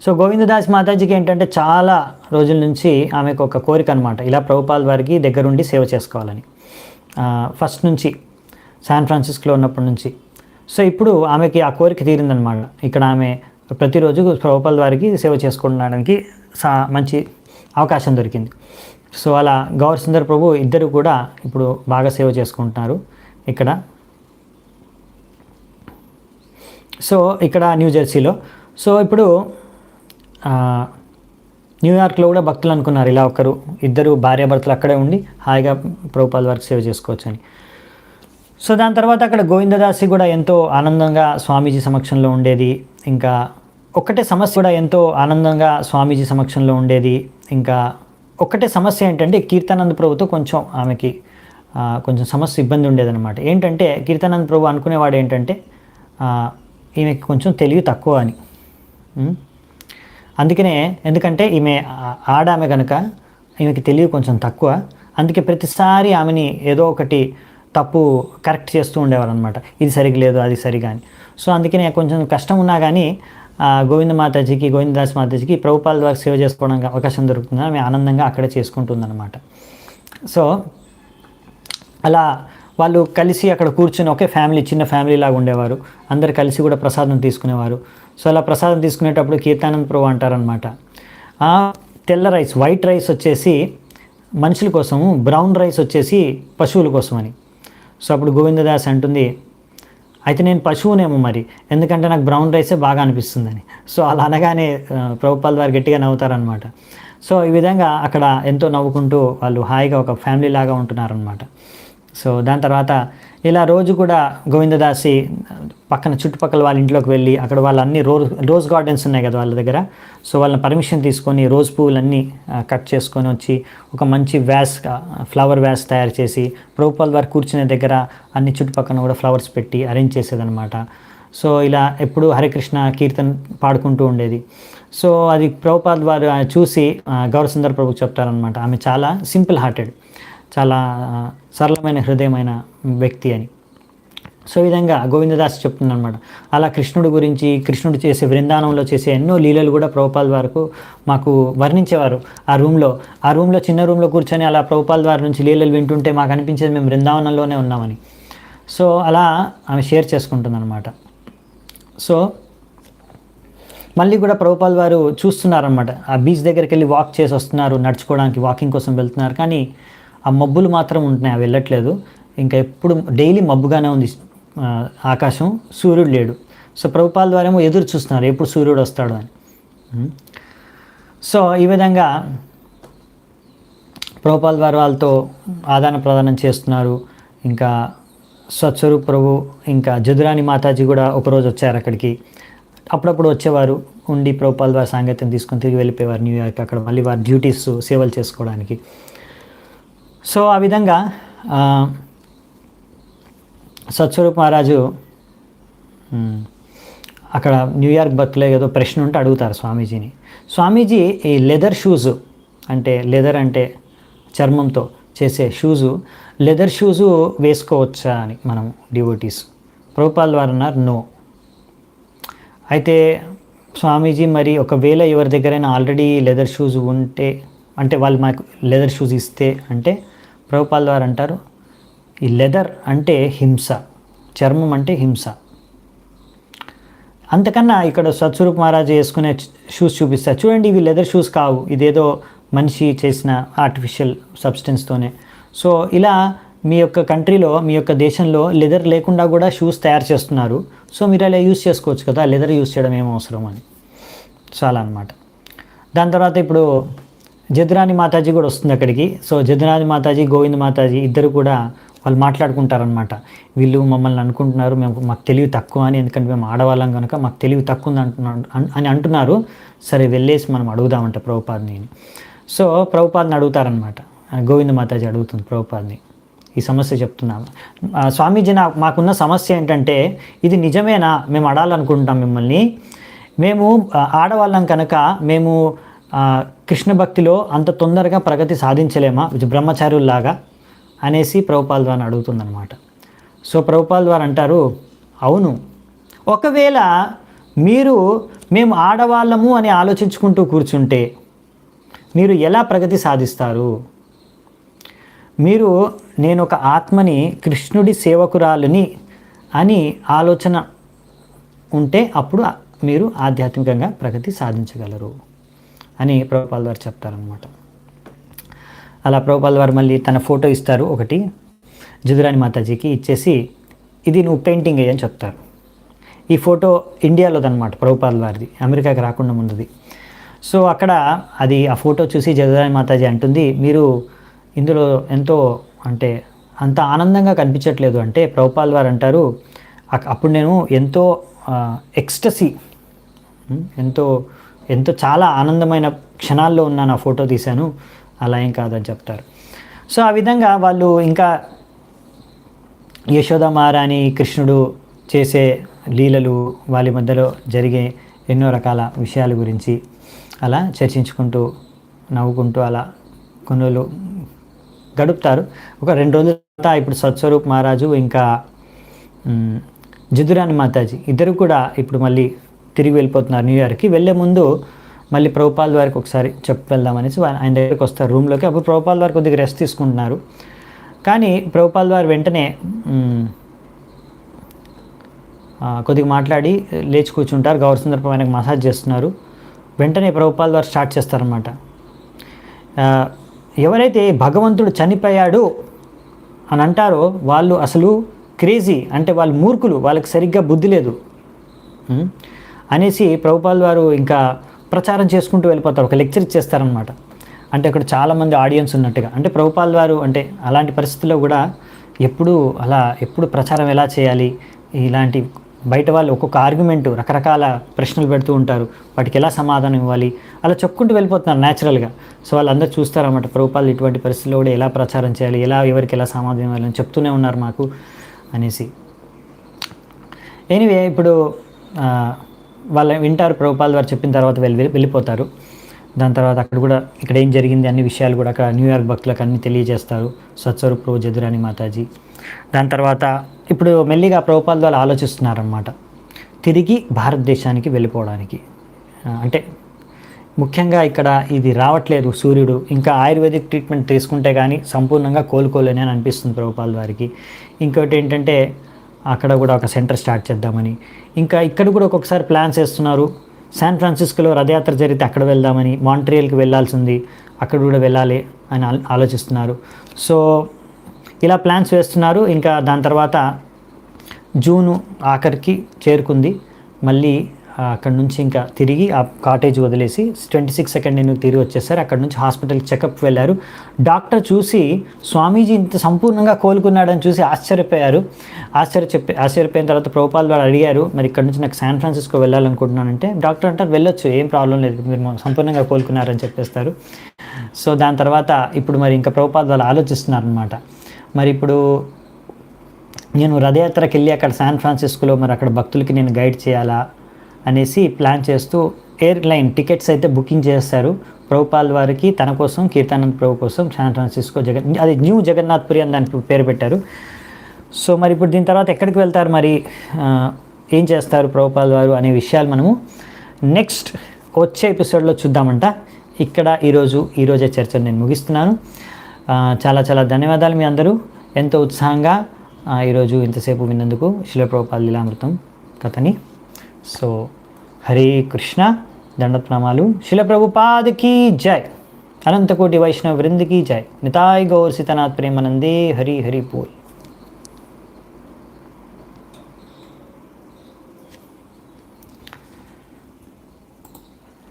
సో గోవిందదాస్ మాతాజీకి ఏంటంటే చాలా రోజుల నుంచి ఆమెకు ఒక కోరిక అనమాట, ఇలా ప్రభుపాల్ వారికి దగ్గరుండి సేవ చేసుకోవాలని, ఫస్ట్ నుంచి శాన్ ఫ్రాన్సిస్కోలో ఉన్నప్పటి నుంచి. సో ఇప్పుడు ఆమెకి ఆ కోరిక తీరిందనమాట. ఇక్కడ ఆమె ప్రతిరోజు ప్రభుపాల్ వారికి సేవ చేసుకోవడానికి మంచి అవకాశం దొరికింది. సో అలా గౌర్ సుందర్ ప్రభు ఇద్దరు కూడా ఇప్పుడు బాగా సేవ చేసుకుంటున్నారు ఇక్కడ. సో ఇక్కడ న్యూజెర్సీలో. సో ఇప్పుడు న్యూయార్క్లో కూడా భక్తులు అనుకున్నారు ఇలా ఇద్దరు భార్యాభర్తలు అక్కడే ఉండి హాయిగా ప్రభుపాల్ వారికి సేవ చేసుకోవచ్చు అని. సో దాని తర్వాత అక్కడ గోవిందదాసి కూడా ఎంతో ఆనందంగా స్వామీజీ సమక్షంలో ఉండేది. ఇంకా ఒక్కటే సమస్య కూడా ఎంతో ఆనందంగా స్వామీజీ సమక్షంలో ఉండేది. ఇంకా ఒక్కటే సమస్య ఏంటంటే కీర్తానంద ప్రభుతో కొంచెం ఆమెకి కొంచెం సమస్య ఇబ్బంది ఉండేదన్నమాట. ఏంటంటే కీర్తానంద ప్రభు అనుకునేవాడు ఏంటంటే ఈమెకి కొంచెం తెలివి తక్కువ అని. అందుకనే ఎందుకంటే ఈమె ఆడామె కనుక ఈమెకి తెలివి కొంచెం తక్కువ, అందుకే ప్రతిసారి ఆమెని ఏదో ఒకటి తప్పు కరెక్ట్ చేస్తూ ఉండేవారు అనమాట, ఇది సరిగ్గా లేదు అది సరిగా అని. సో అందుకనే కొంచెం కష్టం ఉన్నా కానీ గోవిందదాస్ మాతాజీకి ప్రభుపాల్ ద్వారా సేవ చేసుకోవడానికి అవకాశం దొరుకుతుంది, ఆమె ఆనందంగా అక్కడే చేసుకుంటుందన్నమాట. సో అలా వాళ్ళు కలిసి అక్కడ కూర్చొని ఒకే ఫ్యామిలీ, చిన్న ఫ్యామిలీ లాగా ఉండేవారు, అందరు కలిసి కూడా ప్రసాదం తీసుకునేవారు. సో అలా ప్రసాదం తీసుకునేటప్పుడు కీర్తానంద ప్రభు అంటారనమాట, తెల్ల రైస్, వైట్ రైస్ వచ్చేసి మనుషుల కోసము, బ్రౌన్ రైస్ వచ్చేసి పశువుల కోసం అని. సో అప్పుడు గోవిందదాస్ అంటుంది, అయితే నేను పశువునేమో మరి, ఎందుకంటే నాకు బ్రౌన్ రైసే బాగా అనిపిస్తుందని. సో అలా అనగానే ప్రభుపాల్ వారు గట్టిగా నవ్వుతారనమాట. సో ఈ విధంగా అక్కడ ఎంతో నవ్వుకుంటూ వాళ్ళు హాయిగా ఒక ఫ్యామిలీ లాగా ఉంటున్నారనమాట. సో దాని తర్వాత ఇలా రోజు కూడా గోవిందదాసి పక్కన చుట్టుపక్కల వాళ్ళ ఇంట్లోకి వెళ్ళి అక్కడ వాళ్ళన్నీ రోజ్ గార్డెన్స్ ఉన్నాయి కదా వాళ్ళ దగ్గర. సో వాళ్ళని పర్మిషన్ తీసుకొని రోజ్ పువ్వులన్నీ కట్ చేసుకొని వచ్చి ఒక మంచి ఫ్లవర్ వ్యాస్ తయారు చేసి ప్రభుపాల్ వారు కూర్చునే దగ్గర అన్ని చుట్టుపక్కల కూడా ఫ్లవర్స్ పెట్టి అరేంజ్ చేసేదనమాట. సో ఇలా ఎప్పుడు హరికృష్ణ కీర్తన్ పాడుకుంటూ ఉండేది. సో అది ప్రభుపాల్ వారు చూసి గౌరసుందర్ ప్రభు చెప్తారనమాట, ఆమె చాలా సింపుల్ హార్టెడ్, చాలా సరళమైన హృదయమైన వ్యక్తి అని. సో ఈ విధంగా గోవిందదాస్ చెప్తుందనమాట. అలా కృష్ణుడి గురించి, కృష్ణుడు చేసే బృందావనంలో చేసే ఎన్నో లీలలు కూడా ప్రభుపాల్ వరకు మాకు వర్ణించేవారు. ఆ రూమ్లో చిన్న రూమ్లో కూర్చొని అలా ప్రభుపాల్ వారి నుంచి లీలలు వింటుంటే మాకు అనిపించేది మేము బృందావనంలోనే ఉన్నామని. సో అలా ఆమె షేర్ చేసుకుంటుందన్నమాట. సో మళ్ళీ కూడా ప్రభుపాల్ వారు చూస్తున్నారనమాట, ఆ బీచ్ దగ్గరికి వెళ్ళి వాక్ చేసి వస్తున్నారు, నడుచుకోవడానికి వాకింగ్ కోసం వెళ్తున్నారు, కానీ ఆ మబ్బులు మాత్రం ఉంటున్నాయి, అవి వెళ్ళట్లేదు. ఇంకా ఎప్పుడు డైలీ మబ్బుగానే ఉంది ఆకాశం, సూర్యుడు లేడు. సో ప్రభుపాల్ వారేమో ఎదురు చూస్తున్నారు ఎప్పుడు సూర్యుడు వస్తాడు అని. సో ఈ విధంగా ప్రభుపాల్ వారు వాళ్ళతో ఆదాన ప్రదానం చేస్తున్నారు. ఇంకా సత్స్వరూప్ ప్రభు, ఇంకా జదురాని మాతాజీ కూడా ఒకరోజు వచ్చారు అక్కడికి. అప్పుడప్పుడు వచ్చేవారు, ఉండి ప్రభుపాల్ వారి సాంగత్యం తీసుకొని తిరిగి వెళ్ళిపోయేవారు న్యూయార్క్. అక్కడ మళ్ళీ వారి డ్యూటీస్ సేవలు చేసుకోవడానికి. సో ఆ విధంగా సత్స్వరూప్ మహారాజు అక్కడ న్యూయార్క్ బర్త్లో ఏదో ప్రశ్న ఉంటే అడుగుతారు స్వామీజీని. స్వామీజీ ఈ లెదర్ షూస్, అంటే లెదర్ అంటే చర్మంతో చేసే షూజు, లెదర్ షూజు వేసుకోవచ్చా అని మనం డివోటీస్. ప్రభుపాల్ వారు అన్నారు నో. అయితే స్వామీజీ మరి ఒకవేళ ఎవరి దగ్గరైనా ఆల్రెడీ లెదర్ షూస్ ఉంటే, అంటే వాళ్ళు మాకు లెదర్ షూస్ ఇస్తే అంటే ప్రభుపాల్ వారు అంటారు ఈ లెదర్ అంటే హింస, చర్మం అంటే హింస. అంతకన్నా ఇక్కడ సత్స్వరూప్ మహారాజ్ వేసుకునే షూస్ చూపిస్తారు, చూడండి ఇవి లెదర్ షూస్ కావు, ఇదేదో మనిషి చేసిన ఆర్టిఫిషియల్ సబ్స్టెన్స్తోనే. సో ఇలా మీ యొక్క కంట్రీలో, మీ యొక్క దేశంలో లెదర్ లేకుండా కూడా షూస్ తయారు చేస్తున్నారు. సో మీరు అలా యూస్ చేసుకోవచ్చు కదా, లెదర్ యూస్ చేయడం ఏం అవసరం అని. చాలా అనమాట. దాని తర్వాత ఇప్పుడు జదురాణి మాతాజీ కూడా వస్తుంది అక్కడికి. సో జదురాణి మాతాజీ, గోవింద్ మాతాజీ ఇద్దరు కూడా వాళ్ళు మాట్లాడుకుంటారనమాట. వీళ్ళు మమ్మల్ని అనుకుంటున్నారు మాకు తెలివి తక్కువ అని, ఎందుకంటే మేము ఆడవాళ్ళం కనుక మాకు తెలివి తక్కువ అని అంటున్నారు. సరే వెళ్ళేసి మనం అడుగుదామంట ప్రభుపాద్ని. సో ప్రభుపాద్ని అడుగుతారనమాట. గోవింద్ మాతాజీ అడుగుతుంది ప్రభుపాద్ని, ఈ సమస్య చెప్తున్నాము స్వామీజీ, మాకున్న సమస్య ఏంటంటే ఇది నిజమేనా, మేము అడాలనుకుంటున్నాం మిమ్మల్ని, మేము ఆడవాళ్ళం కనుక మేము కృష్ణ భక్తిలో అంత తొందరగా ప్రగతి సాధించలేమా బ్రహ్మచారుల్లాగా అనేసి ప్రభుపాల్ వారు అడుగుతుందన్నమాట. సో ప్రభుపాల్ వారు అంటారు అవును, ఒకవేళ మీరు మేము ఆడవాళ్ళము అని ఆలోచించుకుంటూ కూర్చుంటే మీరు ఎలా ప్రగతి సాధిస్తారు? మీరు నేను ఒక ఆత్మని, కృష్ణుడి సేవకురాలిని అని ఆలోచన ఉంటే అప్పుడు మీరు ఆధ్యాత్మికంగా ప్రగతి సాధించగలరు అని ప్రభుపాల్ వారు చెప్తారనమాట. అలా ప్రభుపాల్ వారు మళ్ళీ తన ఫోటో ఇస్తారు ఒకటి జదురాణి మాతాజీకి, ఇచ్చేసి ఇది నువ్వు పెయింటింగ్ అయ్యని చెప్తారు. ఈ ఫోటో ఇండియాలోదనమాట, ప్రభుపాల్ వారిది, అమెరికాకి రాకుండా ముందుది. సో అక్కడ అది ఆ ఫోటో చూసి జదురాణి మాతాజీ అంటుంది, మీరు ఇందులో ఎంతో అంటే అంత ఆనందంగా కనిపించట్లేదు అంటే ప్రభుపాల్ వారు అంటారు అప్పుడు నేను ఎంతో ఎక్స్టసీ, ఎంతో ఎంతో చాలా ఆనందమైన క్షణాల్లో ఉన్న నా ఫోటో తీశాను, అలా ఏం కాదని చెప్తారు. సో ఆ విధంగా వాళ్ళు ఇంకా యశోద మహారాణి, కృష్ణుడు చేసే లీలలు, వాళ్ళ మధ్యలో జరిగే ఎన్నో రకాల విషయాల గురించి అలా చర్చించుకుంటూ నవ్వుకుంటూ అలా కొన్ని రోజులు గడుపుతారు. ఒక 2 రోజుల తర్వాత ఇప్పుడు సత్స్వరూప్ మహారాజు ఇంకా జదురాణి మాతాజీ ఇద్దరు కూడా ఇప్పుడు మళ్ళీ తిరిగి వెళ్ళిపోతున్నారు న్యూయార్క్కి. వెళ్ళే ముందు మళ్ళీ ప్రభుపాల్ వారికి ఒకసారి చెప్పి వెళ్దామనేసి ఆయన దగ్గరికి వస్తారు రూమ్లోకి. అప్పుడు ప్రభుపాల్ వారు కొద్దిగా రెస్ట్ తీసుకుంటున్నారు. కానీ ప్రభుపాల్ వారు వెంటనే కొద్దిగా మాట్లాడి లేచి కూర్చుంటారు. గౌర సుందర్ ఆయనకు మసాజ్ చేస్తున్నారు. వెంటనే ప్రభుపాల్ వారు స్టార్ట్ చేస్తారనమాట. ఎవరైతే భగవంతుడు చనిపోయాడు అని అంటారో వాళ్ళు అసలు క్రేజీ, అంటే వాళ్ళు మూర్ఖులు, వాళ్ళకి సరిగ్గా బుద్ధి లేదు అనేసి ప్రభుపాల్ వారు ఇంకా ప్రచారం చేసుకుంటూ వెళ్ళిపోతారు. ఒక లెక్చర్ ఇచ్చేస్తారనమాట. అంటే అక్కడ చాలామంది ఆడియన్స్ ఉన్నట్టుగా. అంటే ప్రభుపాల్ వారు అంటే అలాంటి పరిస్థితుల్లో కూడా ఎప్పుడు ప్రచారం ఎలా చేయాలి, ఇలాంటి బయట వాళ్ళు ఒక్కొక్క ఆర్గ్యుమెంటు రకరకాల ప్రశ్నలు పెడుతూ ఉంటారు, వాటికి ఎలా సమాధానం ఇవ్వాలి అలా చెప్పుకుంటూ వెళ్ళిపోతున్నారు న్యాచురల్గా. సో వాళ్ళందరూ చూస్తారన్నమాట ప్రభుపాల్ ఇటువంటి పరిస్థితుల్లో కూడా ఎలా ప్రచారం చేయాలి, ఎవరికి ఎలా సమాధానం ఇవ్వాలి అని చెప్తూనే ఉన్నారు మాకు అనేసి. ఎనీవే ఇప్పుడు వాళ్ళు వింటారు, ప్రభుపాల్ వారు చెప్పిన తర్వాత వెళ్ళిపోతారు. దాని తర్వాత అక్కడ కూడా ఇక్కడ ఏం జరిగింది అన్ని విషయాలు కూడా అక్కడ న్యూయార్క్ భక్తులకు అన్నీ తెలియజేస్తారు సత్స్వరూప్ ప్రభు, జదురాణి మాతాజీ. దాని తర్వాత ఇప్పుడు మెల్లిగా ప్రభుపాల్ వారు ఆలోచిస్తున్నారన్నమాట తిరిగి భారతదేశానికి వెళ్ళిపోవడానికి. అంటే ముఖ్యంగా ఇక్కడ ఇది రావట్లేదు సూర్యుడు, ఇంకా ఆయుర్వేదిక్ ట్రీట్మెంట్ తీసుకుంటే కానీ సంపూర్ణంగా కోలుకోలేని అని అనిపిస్తుంది ప్రభుపాల్ వారికి. ఇంకోటి ఏంటంటే అక్కడ కూడా ఒక సెంటర్ స్టార్ట్ చేద్దామని, ఇంకా ఇక్కడ కూడా ఒక్కొక్కసారి ప్లాన్స్ వేస్తున్నారు. శాన్ ఫ్రాన్సిస్కోలో రథయాత్ర జరిగితే అక్కడ వెళ్దామని, మాంట్రియల్కి వెళ్ళాల్సింది అక్కడ కూడా వెళ్ళాలి అని ఆలోచిస్తున్నారు. సో ఇలా ప్లాన్స్ వేస్తున్నారు. ఇంకా దాని తర్వాత జూను ఆఖరికి చేరుకుంది. మళ్ళీ అక్కడ నుంచి ఇంకా తిరిగి ఆ కాటేజ్ వదిలేసి 26 సెకండ్ నేను తిరిగి వచ్చేసారు. అక్కడ నుంచి హాస్పిటల్కి చెకప్ వెళ్ళారు. డాక్టర్ చూసి స్వామీజీ ఇంత సంపూర్ణంగా కోలుకున్నాడని చూసి ఆశ్చర్యపోయారు. ఆశ్చర్యపోయిన తర్వాత ప్రభుపాల్ వారు అడిగారు, మరి ఇక్కడ నుంచి నాకు శాన్ ఫ్రాన్సిస్కో వెళ్ళాలనుకుంటున్నానంటే డాక్టర్ అంటారు వెళ్ళొచ్చు, ఏం ప్రాబ్లం లేదు, మీరు సంపూర్ణంగా కోలుకున్నారని చెప్పేస్తారు. సో దాని తర్వాత ఇప్పుడు మరి ఇంకా ప్రభుపాల్ వాళ్ళు ఆలోచిస్తున్నారు అనమాట. మరి ఇప్పుడు నేను రథయాత్రకి వెళ్ళి అక్కడ శాన్ ఫ్రాన్సిస్కోలో మరి అక్కడ భక్తులకి నేను గైడ్ చేయాలా అనేసి ప్లాన్ చేస్తూ ఎయిర్లైన్ టికెట్స్ అయితే బుకింగ్ చేస్తారు ప్రభుపాల్ వారికి, తన కోసం, కీర్తానంద్ ప్రభు కోసం శాన్ ఫ్రాన్సిస్కో అది న్యూ జగన్నాథ్పురి అని దానికి పేరు పెట్టారు. సో మరి ఇప్పుడు దీని తర్వాత ఎక్కడికి వెళ్తారు, మరి ఏం చేస్తారు ప్రభుపాల్ వారు అనే విషయాలు మనము నెక్స్ట్ వచ్చే ఎపిసోడ్లో చూద్దామంట. ఇక్కడ ఈరోజే చర్చను నేను ముగిస్తున్నాను. చాలా చాలా ధన్యవాదాలు మీ అందరూ ఎంతో ఉత్సాహంగా ఈరోజు ఇంతసేపు విన్నందుకు శిలా ప్రభుపాల్ లీలామృతం కథని. సో హరే కృష్ణ, దండత్ ప్రణామాలు. శిల ప్రభుపాదకి జై, అనంతకోటి వైష్ణవ వృందకి జై, నితాయ్ గౌర్ సీతనాథ్ ప్రేమానందే, హరి హరి బోల్.